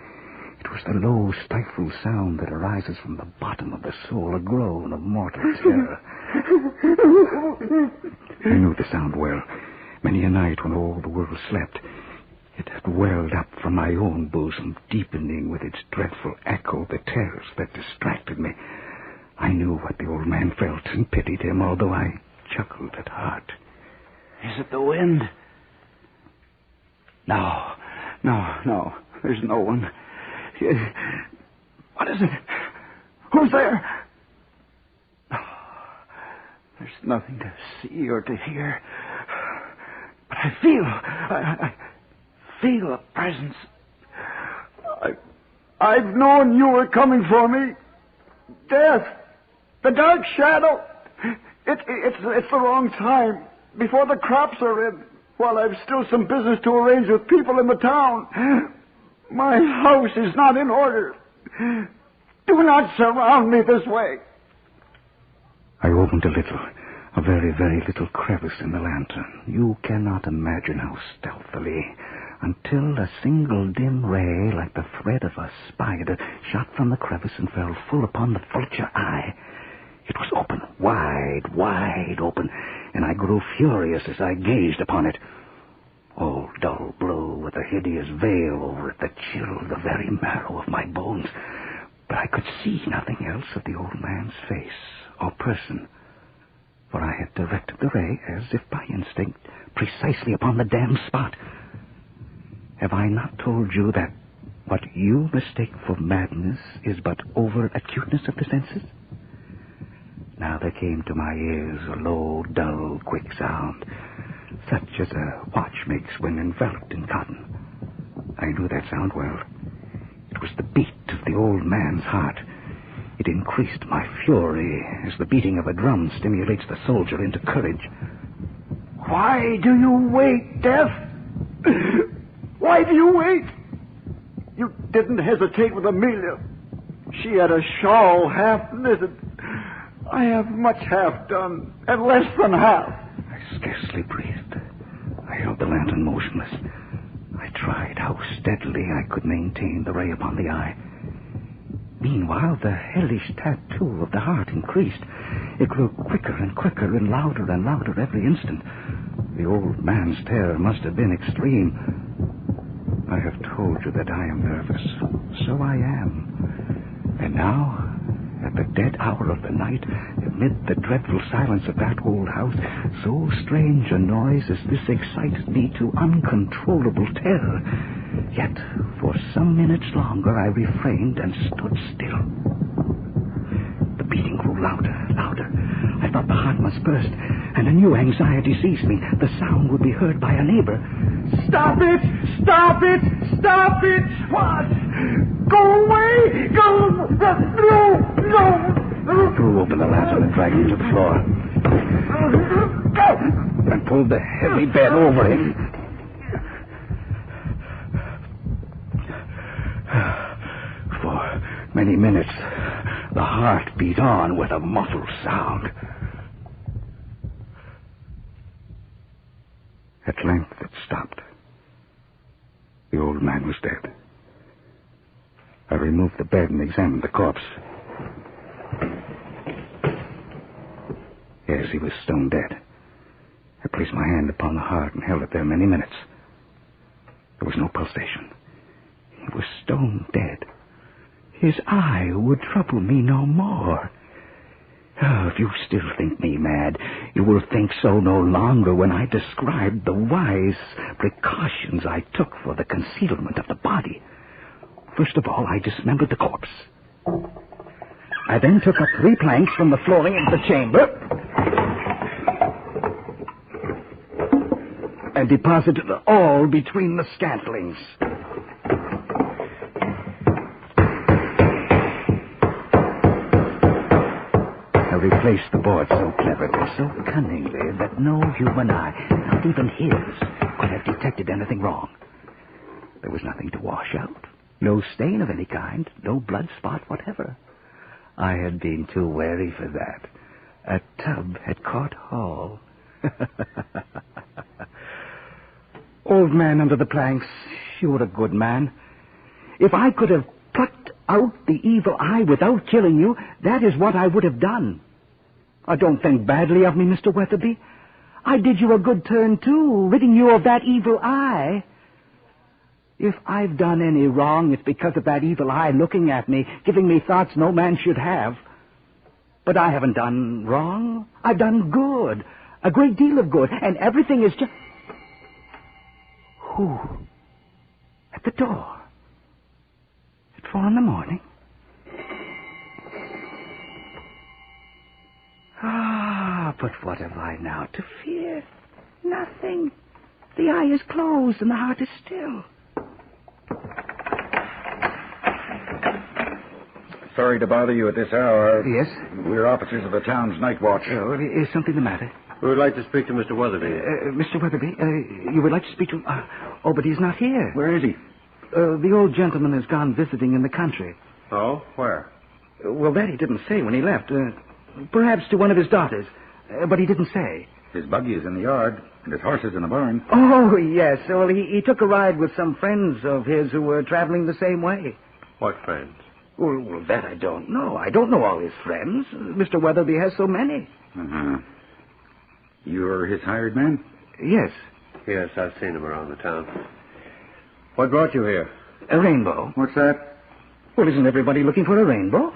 It was the low, stifled sound that arises from the bottom of the soul, a groan of mortal terror. I knew the sound well. Many a night when all the world slept, it had welled up from my own bosom, deepening with its dreadful echo the terrors that distracted me. I knew what the old man felt and pitied him, although I chuckled at heart. Is it the wind? No. There's no one. What is it? Who's there? There's nothing to see or to hear. But I feel a presence. I've known you were coming for me. Death. The dark shadow. It's the wrong time. Before the crops are in. While I've still some business to arrange with people in the town. My house is not in order. Do not surround me this way. I opened a very, very little crevice in the lantern. You cannot imagine how stealthily, until a single dim ray, like the thread of a spider, shot from the crevice and fell full upon the vulture eye. It was open, wide, wide open, and I grew furious as I gazed upon it. All dull blue with a hideous veil over it that chilled the very marrow of my bones. But I could see nothing else of the old man's face or person, for I had directed the ray, as if by instinct, precisely upon the damned spot. Have I not told you that what you mistake for madness is but over-acuteness of the senses? Now there came to my ears a low, dull, quick sound, such as a watch makes when enveloped in cotton. I knew that sound well. It was the beat of the old man's heart. It increased my fury as the beating of a drum stimulates the soldier into courage. Why do you wait, Death? Why do you wait? You didn't hesitate with Amelia. She had a shawl half knitted. I have much half done, and less than half. I scarcely breathed. I held the lantern motionless. I tried how steadily I could maintain the ray upon the eye. Meanwhile, the hellish tattoo of the heart increased. It grew quicker and quicker and louder every instant. The old man's terror must have been extreme. I have told you that I am nervous. So I am. And now, at the dead hour of the night, amid the dreadful silence of that old house, so strange a noise as this excited me to uncontrollable terror. Yet, for some minutes longer, I refrained and stood still. The beating grew louder. I thought the heart must burst, and a new anxiety seized me. The sound would be heard by a neighbor. Stop it! Stop it! Stop it! What? Go away! Go! No! I threw open the lantern and dragged him to the floor. And pulled the heavy bed over him. For many minutes, the heart beat on with a muffled sound. At length it stopped. The old man was dead. I removed the bed and examined the corpse. Yes, he was stone dead. I placed my hand upon the heart and held it there many minutes. There was no pulsation. He was stone dead. His eye would trouble me no more. Oh, if you still think me mad, you will think so no longer when I describe the wise precautions I took for the concealment of the body. First of all, I dismembered the corpse. I then took up 3 planks from the flooring of the chamber and deposited all between the scantlings. I replaced the board so cleverly, so cunningly, that no human eye, not even his, could have detected anything wrong. There was nothing to wash out, no stain of any kind, no blood spot whatever. I had been too wary for that. A tub had caught Hall. Old man under the planks, you were a good man. If I could have plucked out the evil eye without killing you, that is what I would have done. Don't think badly of me, Mr. Weatherby. I did you a good turn, too, ridding you of that evil eye. If I've done any wrong, it's because of that evil eye looking at me, giving me thoughts no man should have. But I haven't done wrong. I've done good, a great deal of good, and everything is just... Who? At the door? At 4 a.m? But what have I now to fear? Nothing. The eye is closed and the heart is still. Sorry to bother you at this hour. Yes? We're officers of the town's night watch. Oh, is something the matter? We would like to speak to Mr. Weatherby. Mr. Weatherby, you would like to speak to... but he's not here. Where is he? The old gentleman has gone visiting in the country. Oh? Where? Well, that he didn't say when he left. Perhaps to one of his daughters. But he didn't say. His buggy is in the yard, and his horse is in the barn. Oh, yes. Well, he took a ride with some friends of his who were traveling the same way. What friends? Well, that I don't know. I don't know all his friends. Mr. Weatherby has so many. Uh-huh. You're his hired man? Yes. Yes, I've seen him around the town. What brought you here? A rainbow. What's that? Well, isn't everybody looking for a rainbow?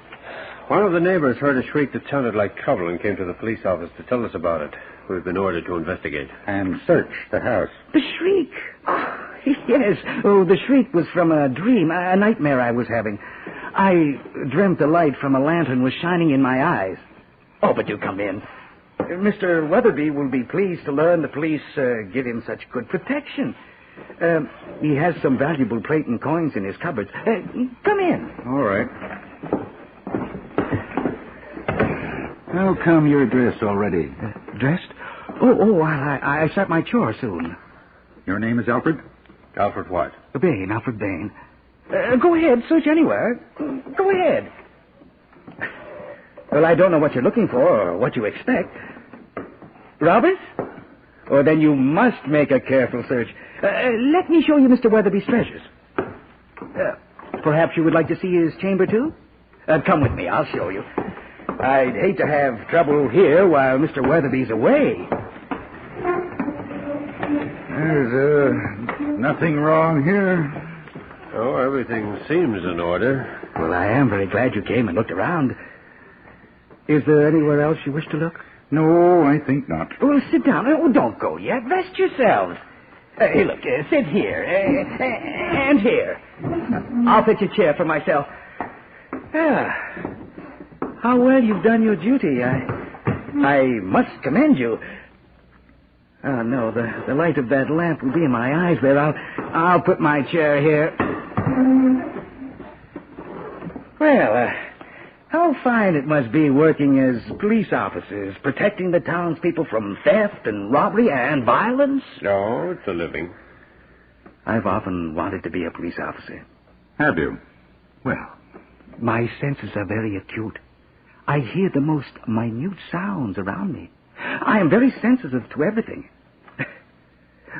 One of the neighbors heard a shriek that sounded like trouble and came to the police office to tell us about it. We've been ordered to investigate. And search the house. The shriek. Oh, yes. Oh, the shriek was from a dream, a nightmare I was having. I dreamt the light from a lantern was shining in my eyes. Oh, but do come in. Mr. Weatherby will be pleased to learn the police give him such good protection. He has some valuable plate and coins in his cupboards. Come in. All right. How come you're dressed already? Dressed? Oh, I start my chore soon. Your name is Alfred? Alfred what? Bain, Alfred Bain. Go ahead, search anywhere. Go ahead. Well, I don't know what you're looking for or what you expect. Robbers? Oh, then you must make a careful search. Let me show you Mr. Weatherby's treasures. Perhaps you would like to see his chamber, too? Come with me, I'll show you. I'd hate to have trouble here while Mr. Weatherby's away. There's nothing wrong here. Oh, everything seems in order. Well, I am very glad you came and looked around. Is there anywhere else you wish to look? No, I think not. Well, sit down. Oh, don't go yet. Rest yourselves. Hey, look, sit here. And here. I'll fetch a chair for myself. How well you've done your duty. I must commend you. Oh, no, the light of that lamp will be in my eyes there. I'll put my chair here. Well, how fine it must be working as police officers, protecting the townspeople from theft and robbery and violence. No, it's a living. I've often wanted to be a police officer. Have you? Well, my senses are very acute. I hear the most minute sounds around me. I am very sensitive to everything.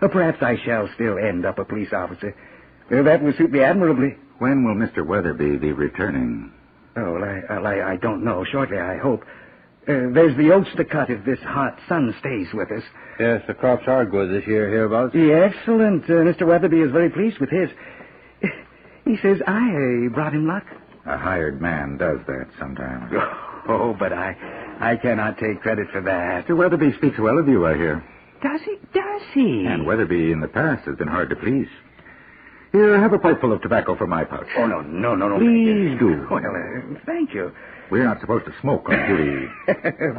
Perhaps I shall still end up a police officer. That will suit me admirably. When will Mr. Weatherby be returning? Oh, well, I don't know. Shortly, I hope. There's the oats to cut if this hot sun stays with us. Yes, the crops are good this year hereabouts. Yeah, excellent. Mr. Weatherby is very pleased with his. He says I brought him luck. A hired man does that sometimes. Oh, but I cannot take credit for that. Mr. Weatherby speaks well of you, I hear. Does he? Does he? And Weatherby in the past has been hard to please. Here, have a pipeful of tobacco from my pouch. Oh, no. Please do. Well, thank you. We're not supposed to smoke on duty.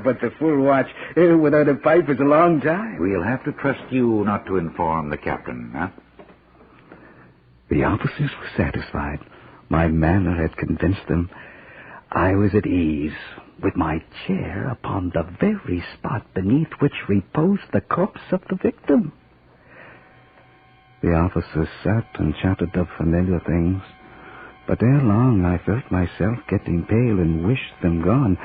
But the full watch without a pipe is a long time. We'll have to trust you not to inform the captain, huh? The officers were satisfied. My manner had convinced them. I was at ease, with my chair upon the very spot beneath which reposed the corpse of the victim. The officers sat and chatted of familiar things, but ere long I felt myself getting pale and wished them gone.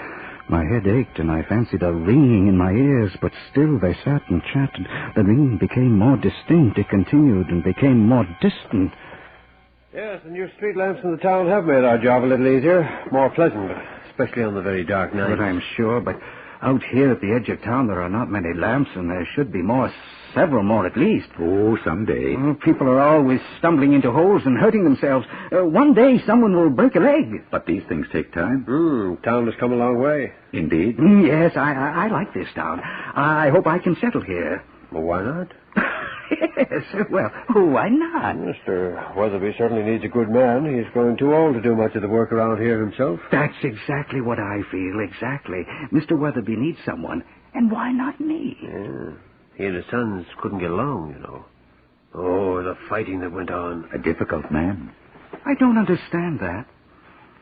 My head ached, and I fancied a ringing in my ears, but still they sat and chatted. The ringing became more distinct. It continued and became more distant. Yes, the new street lamps in the town have made our job a little easier, more pleasant, especially on the very dark nights. But I'm sure, but out here at the edge of town there are not many lamps, and there should be more, several more at least. Oh, someday. People are always stumbling into holes and hurting themselves. One day someone will break a leg. But these things take time. Town has come a long way. Indeed. Yes, I like this town. I hope I can settle here. Well, why not? Yes, well, why not? Mr. Weatherby certainly needs a good man. He's growing too old to do much of the work around here himself. That's exactly what I feel, exactly. Mr. Weatherby needs someone, and why not me? Yeah. He and his sons couldn't get along, you know. Oh, the fighting that went on. A difficult man. I don't understand that.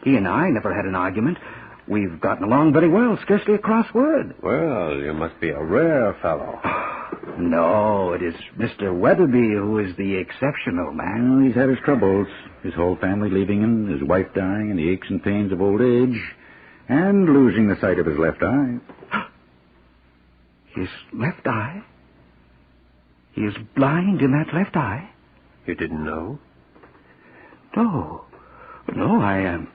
He and I never had an argument. We've gotten along very well, scarcely a cross word. Well, you must be a rare fellow. No, it is Mr. Weatherby who is the exceptional man. Well, he's had his troubles. His whole family leaving him, his wife dying, and the aches and pains of old age, and losing the sight of his left eye. His left eye? He is blind in that left eye? You didn't know? No, I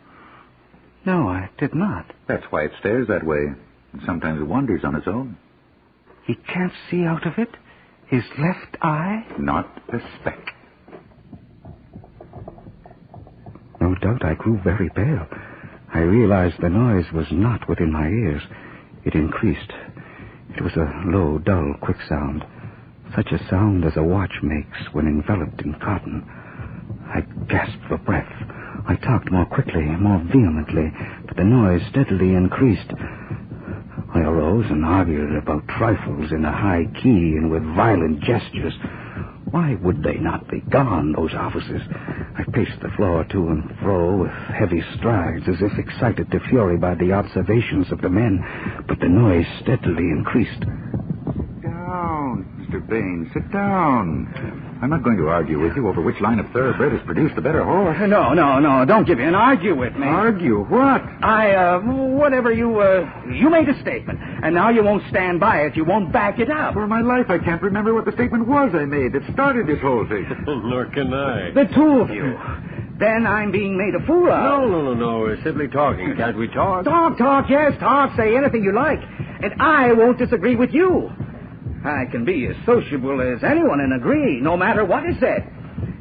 did not. That's why it stares that way. and sometimes wanders on its own. He can't see out of it? His left eye? Not a speck. No doubt I grew very pale. I realized the noise was not within my ears. It increased. It was a low, dull, quick sound. Such a sound as a watch makes when enveloped in cotton. I gasped for breath. I talked more quickly, more vehemently, but the noise steadily increased. I arose and argued about trifles in a high key and with violent gestures. Why would they not be gone, those officers? I paced the floor to and fro with heavy strides, as if excited to fury by the observations of the men, but the noise steadily increased. Sit down, Mr. Bain, sit down. I'm not going to argue with you over which line of thoroughbred has produced the better horse. No, don't give in. Argue with me. Argue? What? Whatever you made a statement, and now you won't stand by it. You won't back it up. For my life, I can't remember what the statement was I made that started this whole thing. Nor can I. The two of you. Then I'm being made a fool of. No. We're simply talking. Can't we talk? Talk, yes, talk. Say anything you like. And I won't disagree with you. I can be as sociable as anyone and agree, no matter what is said.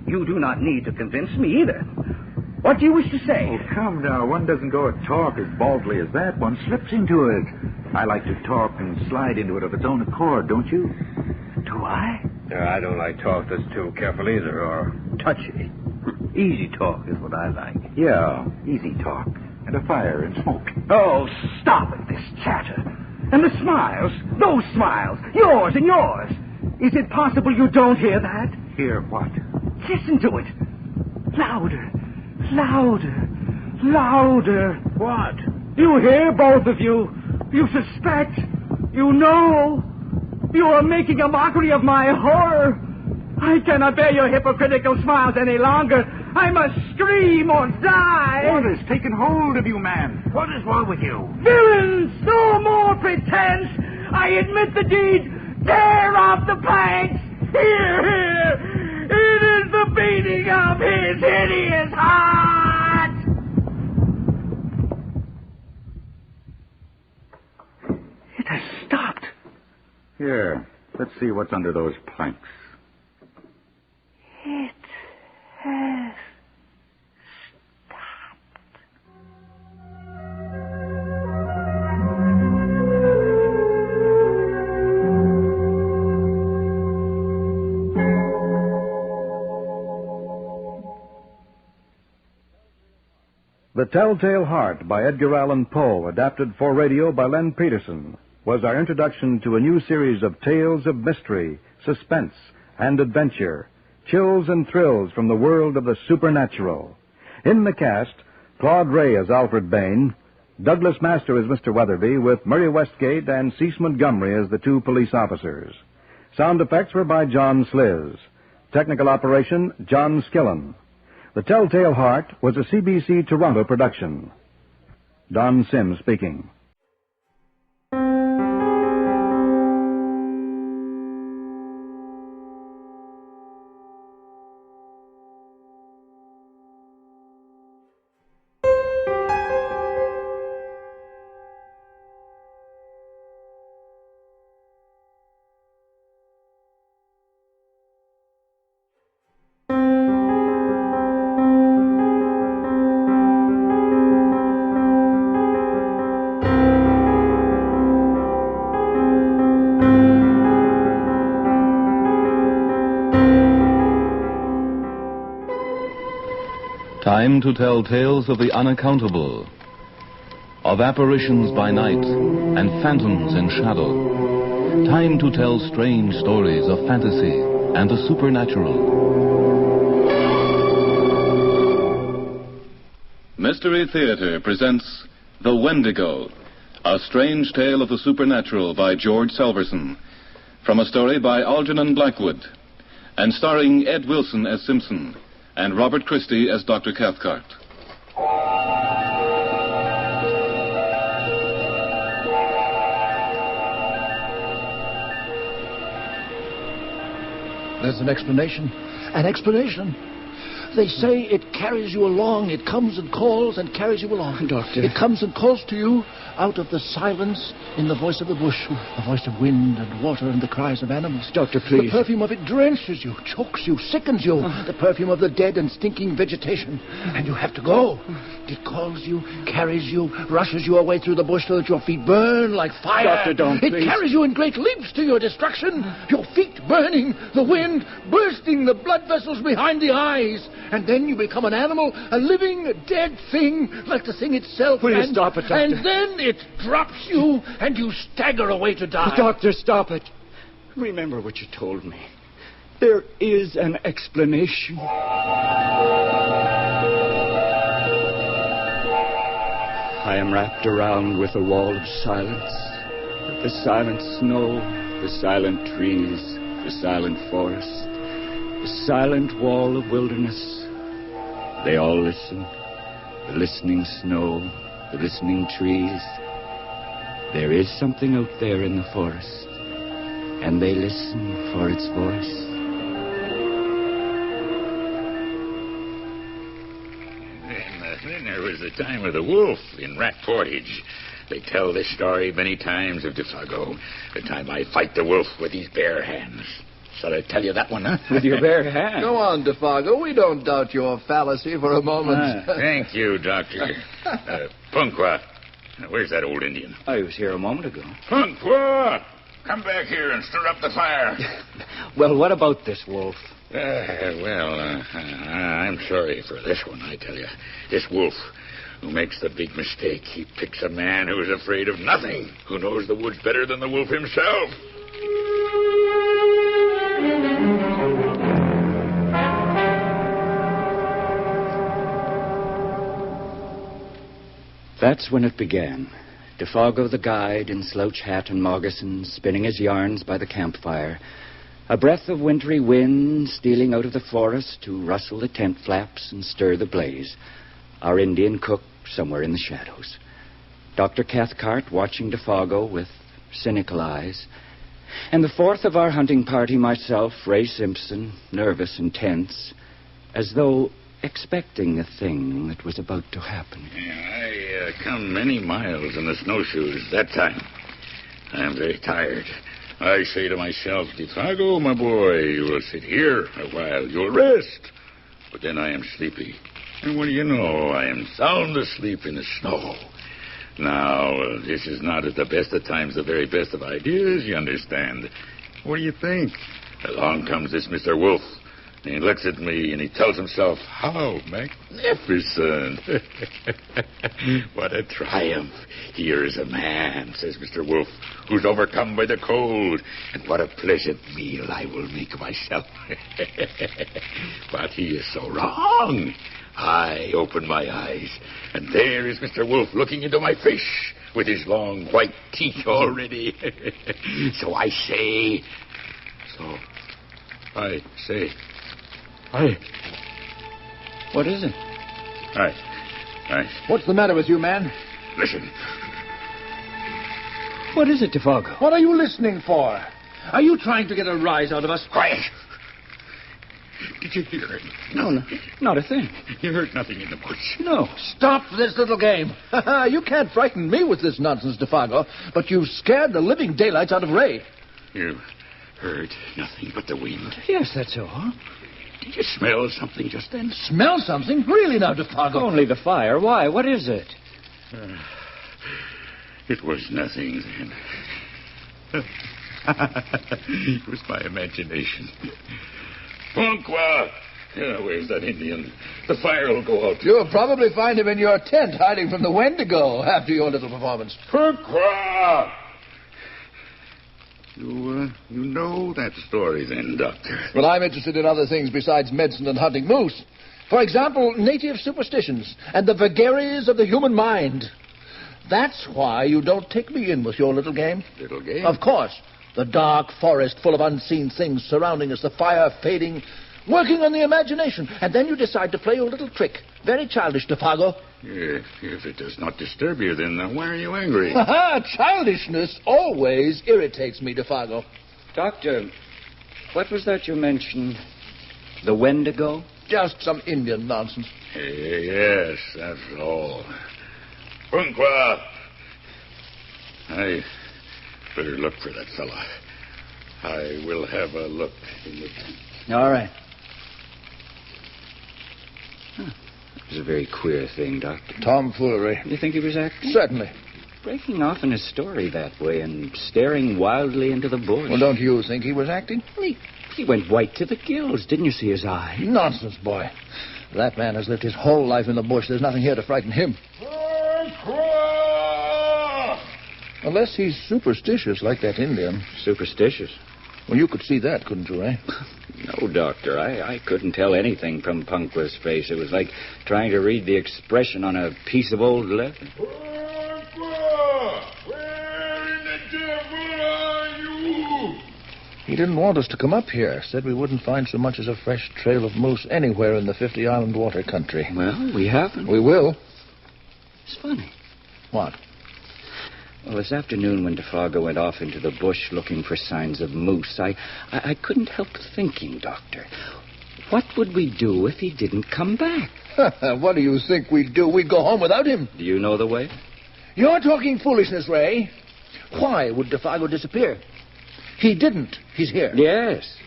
You do not need to convince me either. What do you wish to say? Oh, come now. One doesn't go to talk as baldly as that. One slips into it. I like to talk and slide into it of its own accord, don't you? Do I? I don't like talk that's too careful either, or touchy. Easy talk is what I like. Yeah, easy talk. And a fire and smoke. Oh, stop it, this chatter. And the smiles, those smiles, yours and yours. Is it possible you don't hear that? Hear what? Listen to it. Louder, louder, louder. What? You hear, both of you. You suspect. You know. You are making a mockery of my horror. I cannot bear your hypocritical smiles any longer. I must scream or die. What has taken hold of you, man? What is wrong with you? Villains, no more pretense. I admit the deed. Tear off the planks. Here. It is the beating of his hideous heart. It has stopped. Here, let's see what's under those planks. It has The Telltale Heart by Edgar Allan Poe, adapted for radio by Len Peterson, was our introduction to a new series of tales of mystery, suspense, and adventure, chills and thrills from the world of the supernatural. In the cast, Claude Ray as Alfred Bain, Douglas Master as Mr. Weatherby, with Murray Westgate and Cease Montgomery as the two police officers. Sound effects were by John Sliz. Technical operation, John Skillen. The Telltale Heart was a CBC Toronto production. Don Sims speaking. Time to tell tales of the unaccountable, of apparitions by night and phantoms in shadow. Time to tell strange stories of fantasy and the supernatural. Mystery Theater presents The Wendigo, a strange tale of the supernatural by George Selverson, from a story by Algernon Blackwood, and starring Ed Wilson as Simpson and Robert Christie as Dr. Cathcart. There's an explanation. An explanation. They say it carries you along. It comes and calls and carries you along. Doctor. It comes and calls to you out of the silence in the voice of the bush, the voice of wind and water and the cries of animals. Doctor, please. The perfume of it drenches you, chokes you, sickens you. The perfume of the dead and stinking vegetation. And you have to go. It calls you, carries you, rushes you away through the bush so that your feet burn like fire. Doctor, don't, It please. carries you in great leaps to your destruction. Your feet burning, the wind bursting the blood vessels behind the eyes. And then you become an animal, a living, dead thing, like the thing itself. Will you stop it, Doctor? And then it drops you, and you stagger away to die. Doctor, stop it. Remember what you told me. There is an explanation. I am wrapped around with a wall of silence. The silent snow, the silent trees, the silent forest, the silent wall of wilderness. They all listen. The listening snow, the listening trees. There is something out there in the forest, and they listen for its voice. Then there was the time of the wolf in Rat Portage. They tell this story many times of Defago. The time I fight the wolf with his bare hands. Shall I tell you that one, huh? With your bare hands? Go on, Defago. We don't doubt your fallacy for a moment. Thank you, Doctor. Punkwa, where's that old Indian? I was here a moment ago. Punkwa, come back here and stir up the fire. Well, what about this wolf? I'm sorry for this one, I tell you. This wolf who makes the big mistake. He picks a man who is afraid of nothing, who knows the woods better than the wolf himself. That's when it began. Defago the guide in slouch hat and moccasins, spinning his yarns by the campfire. A breath of wintry wind stealing out of the forest to rustle the tent flaps and stir the blaze. Our Indian cook somewhere in the shadows. Dr. Cathcart watching Defago with cynical eyes. And the fourth of our hunting party, myself, Ray Simpson, nervous and tense, as though expecting the thing that was about to happen. I come many miles in the snowshoes that time. I'm very tired. I say to myself, Defago, my boy, you will sit here a while. You'll rest. But then I am sleepy. And what do you know? I am sound asleep in the snow. Now, this is not at the best of times, the very best of ideas, you understand. What do you think? Along comes this Mr. Wolf. And he looks at me and he tells himself, how magnificent. What a triumph. Here is a man, says Mr. Wolf, who's overcome by the cold. And what a pleasant meal I will make of myself. But he is so wrong. I open my eyes, and there is Mr. Wolf looking into my face with his long white teeth already. So I say... What is it? What's the matter with you, man? Listen. What is it, Defago? What are you listening for? Are you trying to get a rise out of us? Quiet. Did you hear it? No, not a thing. You heard nothing in the bush? No. Stop this little game. You can't frighten me with this nonsense, Defago, but you've scared the living daylights out of Ray. You heard nothing but the wind? Yes, that's all. Did you smell something just then? Smell something? Really now, Defago? Only the fire. Why? What is it? It was nothing then. It was my imagination. Punkwa! Where's that Indian? The fire will go out. You'll probably find him in your tent, hiding from the Wendigo after your little performance. Punkwa! You know that story then, Doctor? Well, I'm interested in other things besides medicine and hunting moose. For example, native superstitions and the vagaries of the human mind. That's why you don't take me in with your little game. Little game? Of course. The dark forest full of unseen things surrounding us, the fire fading, working on the imagination. And then you decide to play your little trick. Very childish, Defago. If it does not disturb you, then why are you angry? Childishness always irritates me, Defago. Doctor, what was that you mentioned? The Wendigo? just some Indian nonsense. Yes, that's all. Punkwa! I better look for that fella. I will have a look in the tent. All right. Huh. It was a very queer thing, Doctor. Tomfoolery. You think he was acting? Certainly. Breaking off in his story that way and staring wildly into the bush. Well, don't you think he was acting? He went white to the gills. Didn't you see his eye? Nonsense, boy. That man has lived his whole life in the bush. There's nothing here to frighten him. Unless he's superstitious like that Indian. Superstitious? Well, you could see that, couldn't you, eh? No, Doctor. I couldn't tell anything from Punkwa's face. It was like trying to read the expression on a piece of old leather. He didn't want us to come up here. Said we wouldn't find so much as a fresh trail of moose anywhere in the 50-island water country. Well, we haven't. We will. It's funny. What? Well, this afternoon when Defago went off into the bush looking for signs of moose, I couldn't help thinking, Doctor, what would we do if he didn't come back? What do you think we'd do? We'd go home without him. Do you know the way? You're talking foolishness, Ray. Why would Defago disappear? He didn't. He's here. Yes.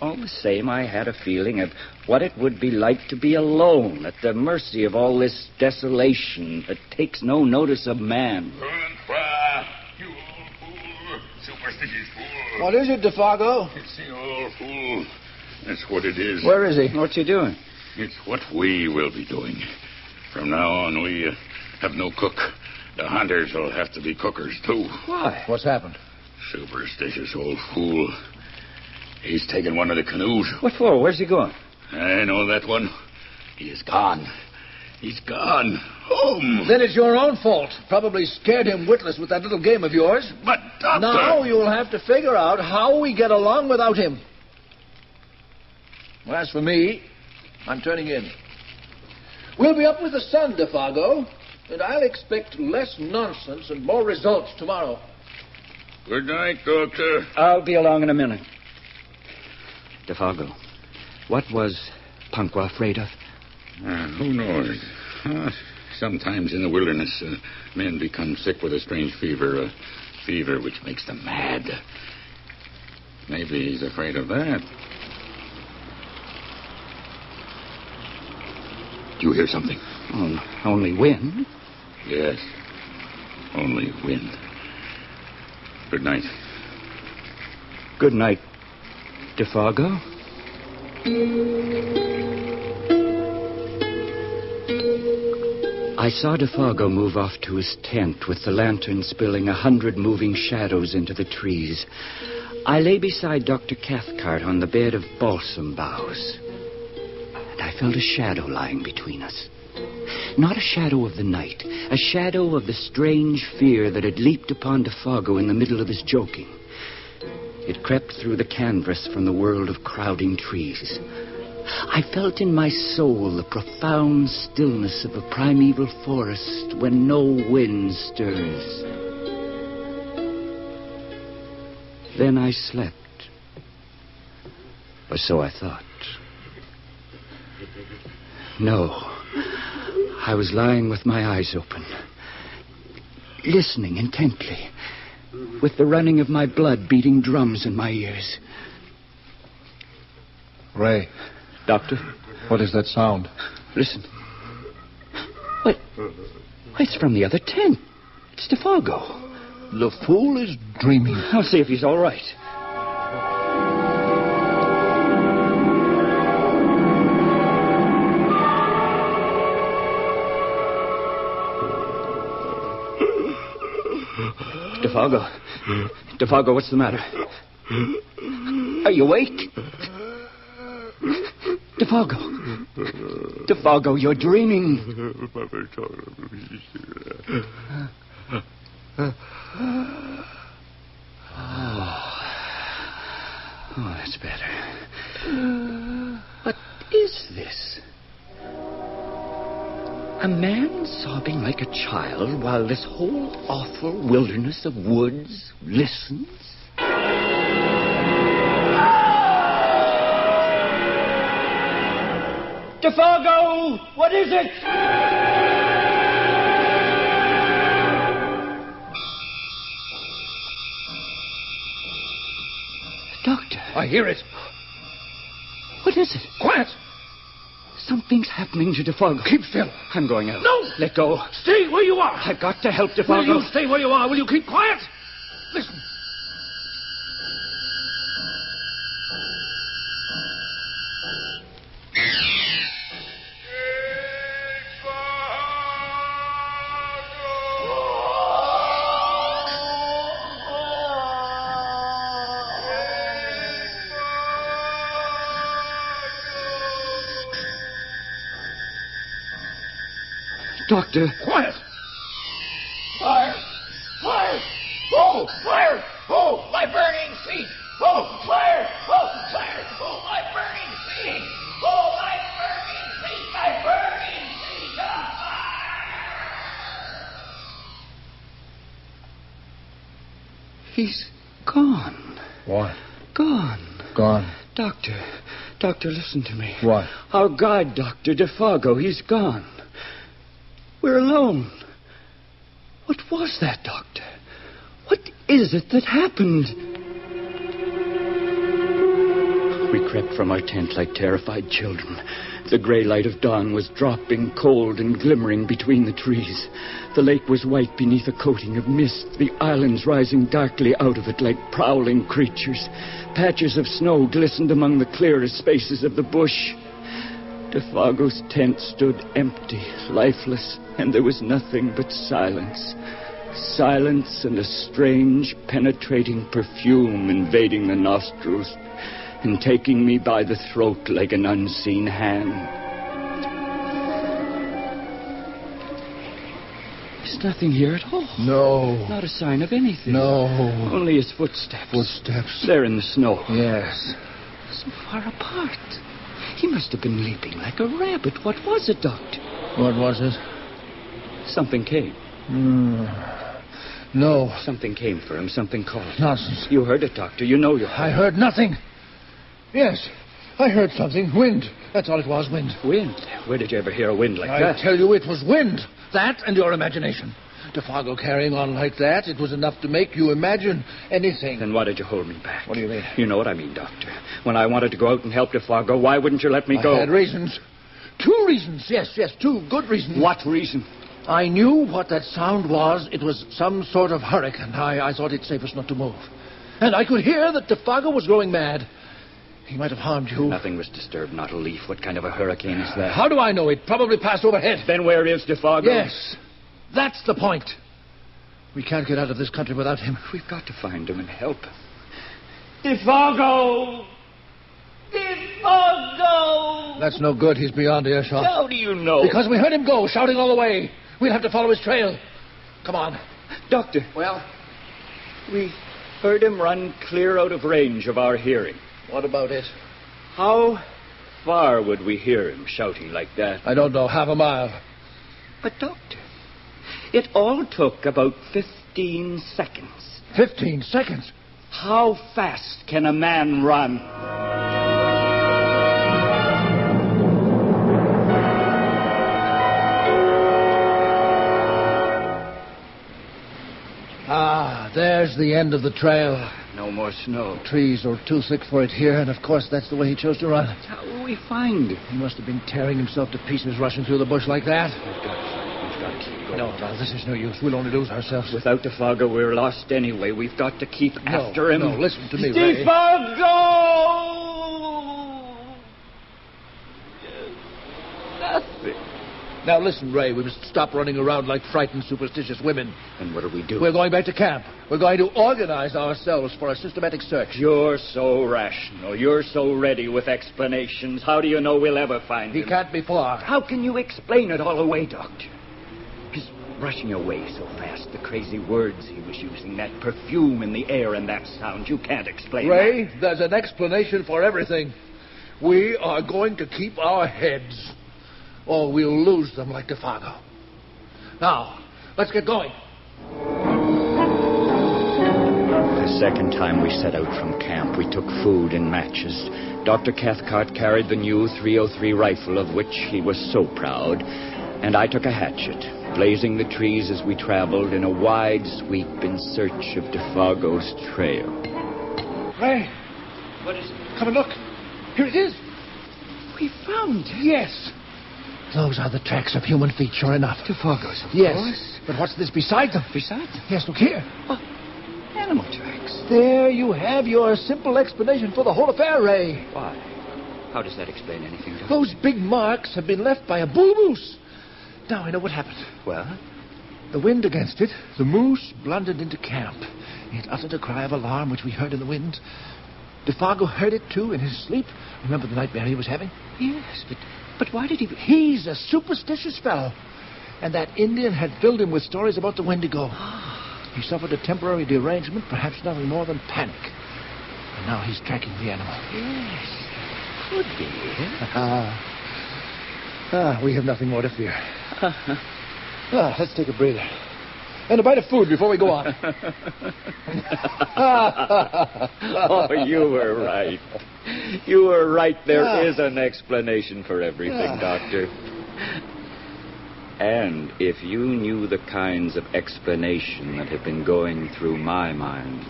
All the same, I had a feeling of what it would be like to be alone, at the mercy of all this desolation that takes no notice of man. You old fool. Superstitious fool. What is it, Defago? It's the old fool. That's what it is. Where is he? What's he doing? It's what we will be doing. From now on, we have no cook. The hunters will have to be cookers, too. Why? What's happened? Superstitious old fool. He's taken one of the canoes. What for? Where's he going? I know that one. He is gone. He's gone. Home. Then it's your own fault. Probably scared him witless with that little game of yours. But, Doctor... Now you'll have to figure out how we get along without him. Well, as for me, I'm turning in. We'll be up with the sun, Defago, and I'll expect less nonsense and more results tomorrow. Good night, Doctor. I'll be along in a minute. Defago, what was Punkwa afraid of? Who knows? Sometimes in the wilderness, men become sick with a strange fever, a fever which makes them mad. Maybe he's afraid of that. Do you hear something? Only wind? Yes, only wind. Good night. Good night, Defago. I saw Defago move off to his tent with the lantern spilling 100 moving shadows into the trees. I lay beside Dr. Cathcart on the bed of balsam boughs, and I felt a shadow lying between us. Not a shadow of the night, a shadow of the strange fear that had leaped upon Defago in the middle of his joking. It crept through the canvas from the world of crowding trees. I felt in my soul the profound stillness of a primeval forest when no wind stirs. Then I slept. Or so I thought. No. I was lying with my eyes open, listening intently, with the running of my blood beating drums in my ears. Ray. Doctor? What is that sound? Listen. What? It's from the other tent. It's Defago. The fool is dreaming. I'll see if he's all right. Defago. Defago, what's the matter? Are you awake? Defago. Defago, you're dreaming. Oh, that's better. What is this? A man sobbing like a child while this whole awful wilderness of woods listens? Defargo! What is it? Doctor. I hear it. What is it? Quiet! Something's happening to Defargo. Keep still. I'm going out. No! Let go. Stay where you are. I've got to help Defargo. Will you stay where you are? Will you keep quiet? Listen. Doctor. Quiet! Fire! Fire! Oh, fire! Oh, my burning feet! Oh, fire! Oh, fire! Oh, my burning feet! Oh, my burning feet! My burning feet! He's gone. What? Gone. Gone. Doctor, listen to me. What? Our guide, Dr. Defargo, he's gone. We're alone. What was that, Doctor? What is it that happened? We crept from our tent like terrified children. The gray light of dawn was dropping cold and glimmering between the trees. The lake was white beneath a coating of mist, the islands rising darkly out of it like prowling creatures. Patches of snow glistened among the clearest spaces of the bush. Defargo's tent stood empty, lifeless, and there was nothing but silence. Silence and a strange, penetrating perfume invading the nostrils and taking me by the throat like an unseen hand. There's nothing here at all. No. Not a sign of anything. No. Only his footsteps. Footsteps. There in the snow. Yes. So far apart. He must have been leaping like a rabbit. What was it, Doctor? What was it? Something came. No. Something came for him. Something called. Nonsense. You heard it, Doctor. You know you heard I heard nothing. Yes, I heard something. Wind. That's all it was, wind. Wind? Where did you ever hear a wind like that? I tell you, it was wind. That and your imagination. Defargo carrying on like that, it was enough to make you imagine anything. Then why did you hold me back? What do you mean? You know what I mean, Doctor. When I wanted to go out and help Defargo, why wouldn't you let me go? I had reasons. 2 reasons. Yes, 2 good reasons. What reason? I knew what that sound was. It was some sort of hurricane. I thought it safest not to move. And I could hear that Defargo was growing mad. He might have harmed you. Nothing was disturbed, not a leaf. What kind of a hurricane is that? How do I know? It probably passed overhead. Then where is Defargo? Yes, that's the point. We can't get out of this country without him. We've got to find him and help him. Defargo! Defargo! That's no good. He's beyond earshot. How do you know? Because we heard him go, shouting all the way. We'll have to follow his trail. Come on. Doctor. Well? We heard him run clear out of range of our hearing. What about it? How far would we hear him shouting like that? I don't know. Half a mile. But, Doctor, it all took about 15 seconds. 15 seconds? How fast can a man run? There's the end of the trail. No more snow. Trees are too thick for it here, and of course that's the way he chose to run. How will we find him? He must have been tearing himself to pieces rushing through the bush like that. We've got to keep going. No, this is no use. We'll only lose ourselves. Without Defargo, we're lost anyway. We've got to keep after him. No, listen to me, Ray. Defargo! Nothing. Now listen, Ray, we must stop running around like frightened, superstitious women. And what do we do? We're going back to camp. We're going to organize ourselves for a systematic search. You're so rational. You're so ready with explanations. How do you know we'll ever find him? He can't be far. How can you explain it all away, Doctor? His rushing away so fast, the crazy words he was using, that perfume in the air and that sound, you can't explain Ray, that. There's an explanation for everything. We are going to keep our heads, or we'll lose them like Defargo. Now, let's get going. The second time we set out from camp, we took food and matches. Dr. Cathcart carried the new .303 rifle, of which he was so proud, and I took a hatchet, blazing the trees as we traveled in a wide sweep in search of Defago's trail. Ray! What is it? Come and look. Here it is. We found it. Yes. Those are the tracks of human feet, sure enough. Defago's, of yes. course. But what's this beside them? Beside them? Yes, look here. Animal tracks. There you have your simple explanation for the whole affair, Ray. Why? How does that explain anything, Doctor? Those big marks have been left by a bull moose. Now I know what happened. Well? The wind against it, the moose blundered into camp. It uttered a cry of alarm, which we heard in the wind. Defago heard it, too, in his sleep. Remember the nightmare he was having? Yes, but why did he... He's a superstitious fellow. And that Indian had filled him with stories about the Wendigo. He suffered a temporary derangement, perhaps nothing more than panic. And now he's tracking the animal. Yes, could be. We have nothing more to fear. Let's take a breather. And a bite of food before we go on. Oh, you were right. You were right. There is an explanation for everything, Doctor. And if you knew the kinds of explanation that have been going through my mind...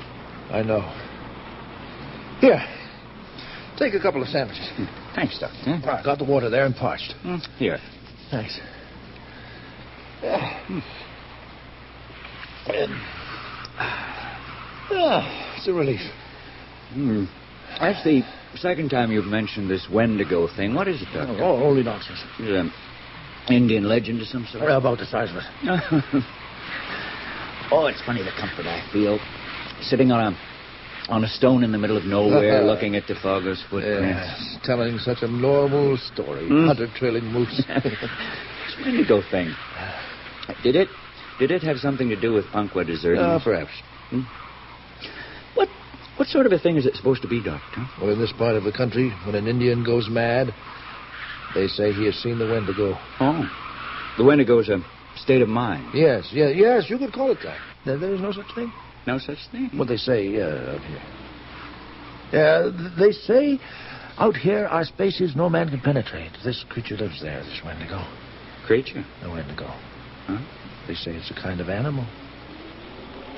I know. Here. Take a couple of sandwiches. Thanks, Doctor. Got the water there and parched. Here. Thanks. It's a relief. That's the second time you've mentioned this Wendigo thing. What is it, Doctor? Oh, holy nonsense. Is it an Indian legend of some sort? About the size of it. Oh, it's funny the comfort I feel. Sitting on a stone in the middle of nowhere, looking at Defago's footprints. Yes, telling such a normal story. Hunter-trailing moose. This Wendigo thing. Did it have something to do with Punkwa deserting? Perhaps. What sort of a thing is it supposed to be, Doctor? Well, in this part of the country, when an Indian goes mad, they say he has seen the Wendigo. Oh. The Wendigo's a state of mind. Yes, you could call it that. There is no such thing. No such thing? What they say out here. They say out here are spaces no man can penetrate. This creature lives there, this Wendigo. Creature? The Wendigo. Huh? They say it's a kind of animal.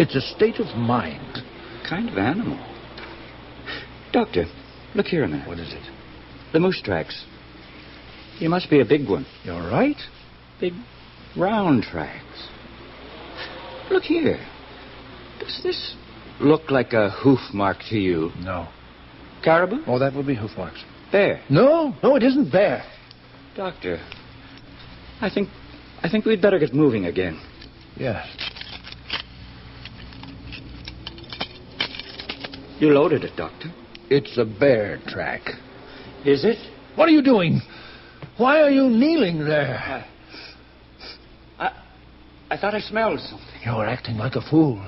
It's a state of mind. Kind of animal? Doctor, look here a minute. What is it? The moose tracks. You must be a big one. You're right. Big, round tracks. Look here. Does this look like a hoof mark to you? No. Caribou? Oh, that would be hoof marks. Bear? No, it isn't bear. Doctor, I think we'd better get moving again. Yes. You loaded it, Doctor. It's a bear track. Is it? What are you doing? Why are you kneeling there? I thought I smelled something. You're acting like a fool.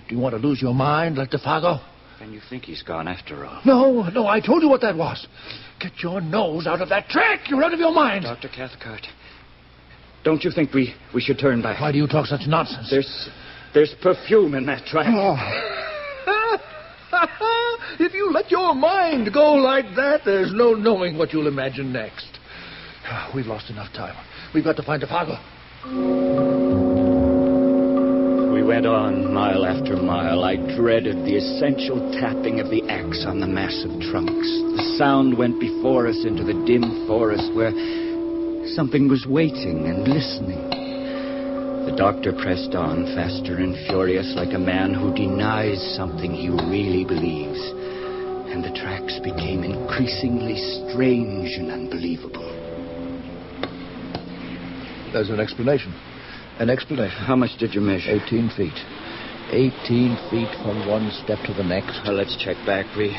Do you want to lose your mind like Defago? And you think he's gone after all? No, I told you what that was. Get your nose out of that track. You're out of your mind. Dr. Cathcart, don't you think we should turn back? Why do you talk such nonsense? There's perfume in that track. If you let your mind go like that, there's no knowing what you'll imagine next. We've lost enough time. We've got to find Defago. We went on mile after mile. I dreaded the essential tapping of the axe on the massive trunks. The sound went before us into the dim forest where something was waiting and listening. The doctor pressed on, faster and furious, like a man who denies something he really believes. And the tracks became increasingly strange and unbelievable. There's an explanation. An explanation. How much did you measure? 18 feet. 18 feet from one step to the next. Well, let's check back. We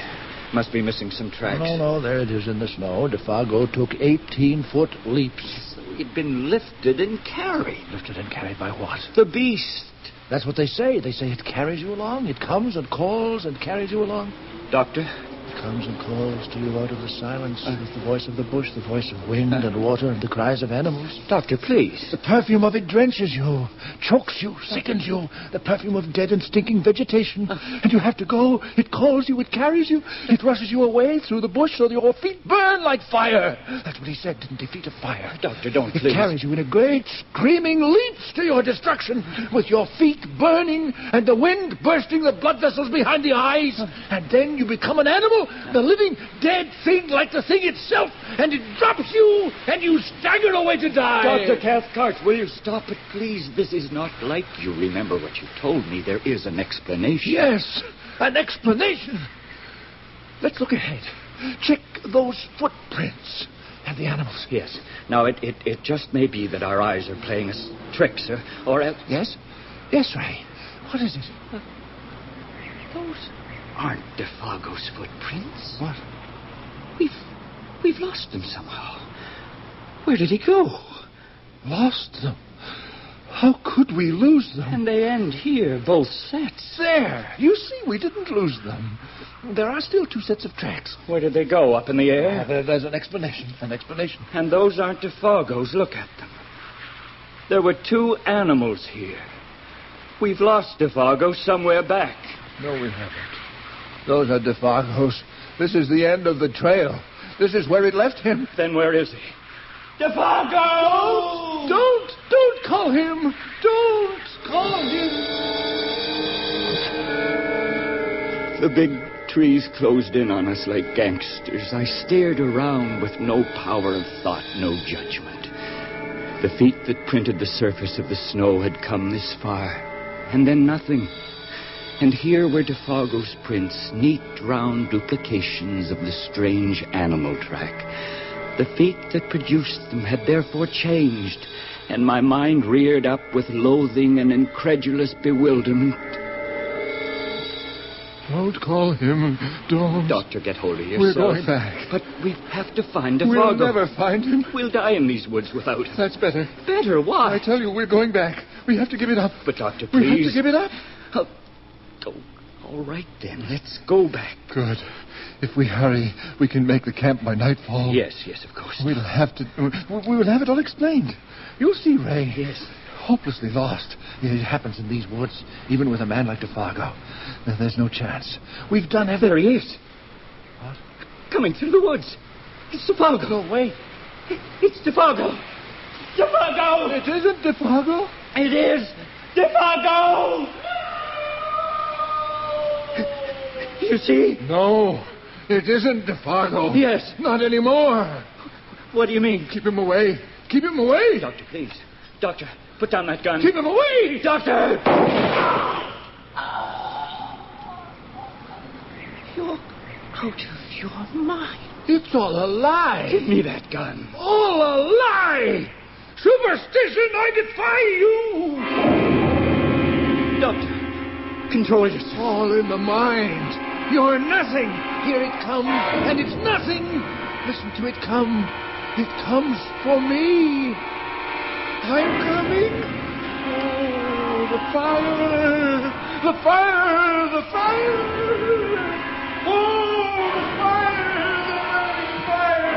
must be missing some tracks. No, there it is in the snow. Defago took 18-foot leaps. He'd been lifted and carried. Lifted and carried by what? The beast. That's what they say. They say it carries you along. It comes and calls and carries you along. Doctor, comes and calls to you out of the silence with the voice of the bush, the voice of wind and water, and the cries of animals. Doctor, please. The perfume of it drenches you, chokes you, sickens you. The perfume of dead and stinking vegetation. And you have to go. It calls you, it carries you, it rushes you away through the bush so that your feet burn like fire. That's what he said, didn't he? Feet of fire. Doctor, don't It please. carries you in a great, screaming leaps to your destruction, with your feet burning and the wind bursting the blood vessels behind the eyes. And then you become an animal, the living, dead thing like the thing itself, and it drops you, and you stagger away to die. Dr. Cathcart, will you stop it, please? This is not like you. Remember what you told me. There is an explanation. Yes, an explanation. Let's look ahead. Check those footprints and the animals. Yes. Now, it just may be that our eyes are playing us tricks, sir, or else... Yes? Yes, Ray. What is it? Those aren't Defago's footprints. What? We've lost them somehow. Where did he go? Lost them? How could we lose them? And they end here, both sets. There. You see, we didn't lose them. There are still 2 sets of tracks. Where did they go? Up in the air? There's an explanation. An explanation. And those aren't Defago's. Look at them. There were 2 animals here. We've lost Defago somewhere back. No, we haven't. Those are Defago's. This is the end of the trail. This is where it left him. Then where is he? Defago! Don't call him. Don't call him. The big trees closed in on us like gangsters. I stared around with no power of thought, no judgment. The feet that printed the surface of the snow had come this far, and then nothing. And here were Defago's prints, neat, round duplications of the strange animal track. The feet that produced them had therefore changed, and my mind reared up with loathing and incredulous bewilderment. Don't call him. Don't. Doctor, get hold of yourself. We're going back. But we have to find Defago. We'll never find him. We'll die in these woods without him. That's better. Better? Why? I tell you, we're going back. We have to give it up. But, Doctor, please. We have to give it up. Oh, all right, then. Let's go back. Good. If we hurry, we can make the camp by nightfall. Yes, of course. We will have it all explained. You'll see, Ray. Yes. Hopelessly lost. It happens in these woods, even with a man like Defago. There's no chance. We've done everything. There he is. What? Coming through the woods. It's Defago. No, wait. It's Defago. Defago! It isn't Defago. It is Defago! You see? No, it isn't Defago. Yes. Not anymore. What do you mean? Keep him away. Keep him away. Doctor, please. Doctor, put down that gun. Keep him away. Doctor! You're out of your mind. It's all a lie. Give me that gun. All a lie. Superstition, I defy you. Doctor, control yourself. All in the mind. You're nothing. Here it comes, and it's nothing. Listen to it come. It comes for me. I'm coming. Oh, the fire. The fire. The fire. Oh, the fire. The fire.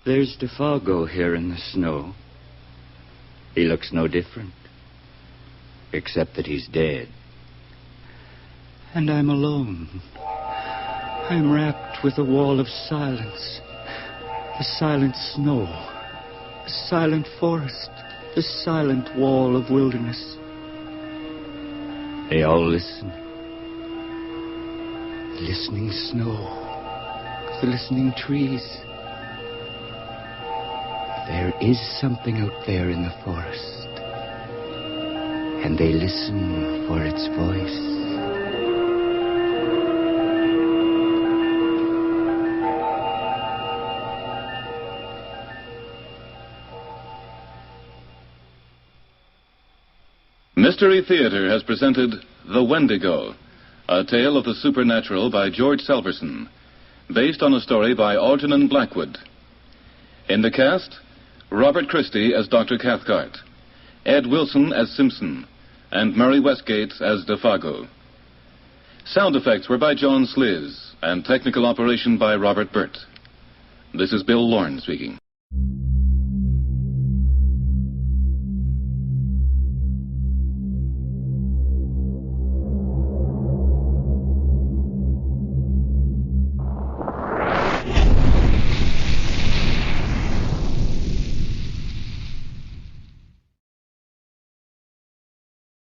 There's Defago here in the snow. He looks no different, except that he's dead. And I'm alone. I'm wrapped with a wall of silence. The silent snow, the silent forest, the silent wall of wilderness. They all listen. The listening snow, the listening trees. There is something out there in the forest, and they listen for its voice. Mystery Theater has presented The Wendigo, a tale of the supernatural by George Selverson. based on a story by Algernon Blackwood. In the cast, Robert Christie as Dr. Cathcart, Ed Wilson as Simpson, and Murray Westgate as Defago. Sound effects were by John Sliz, and technical operation by Robert Burt. This is Bill Lorne speaking.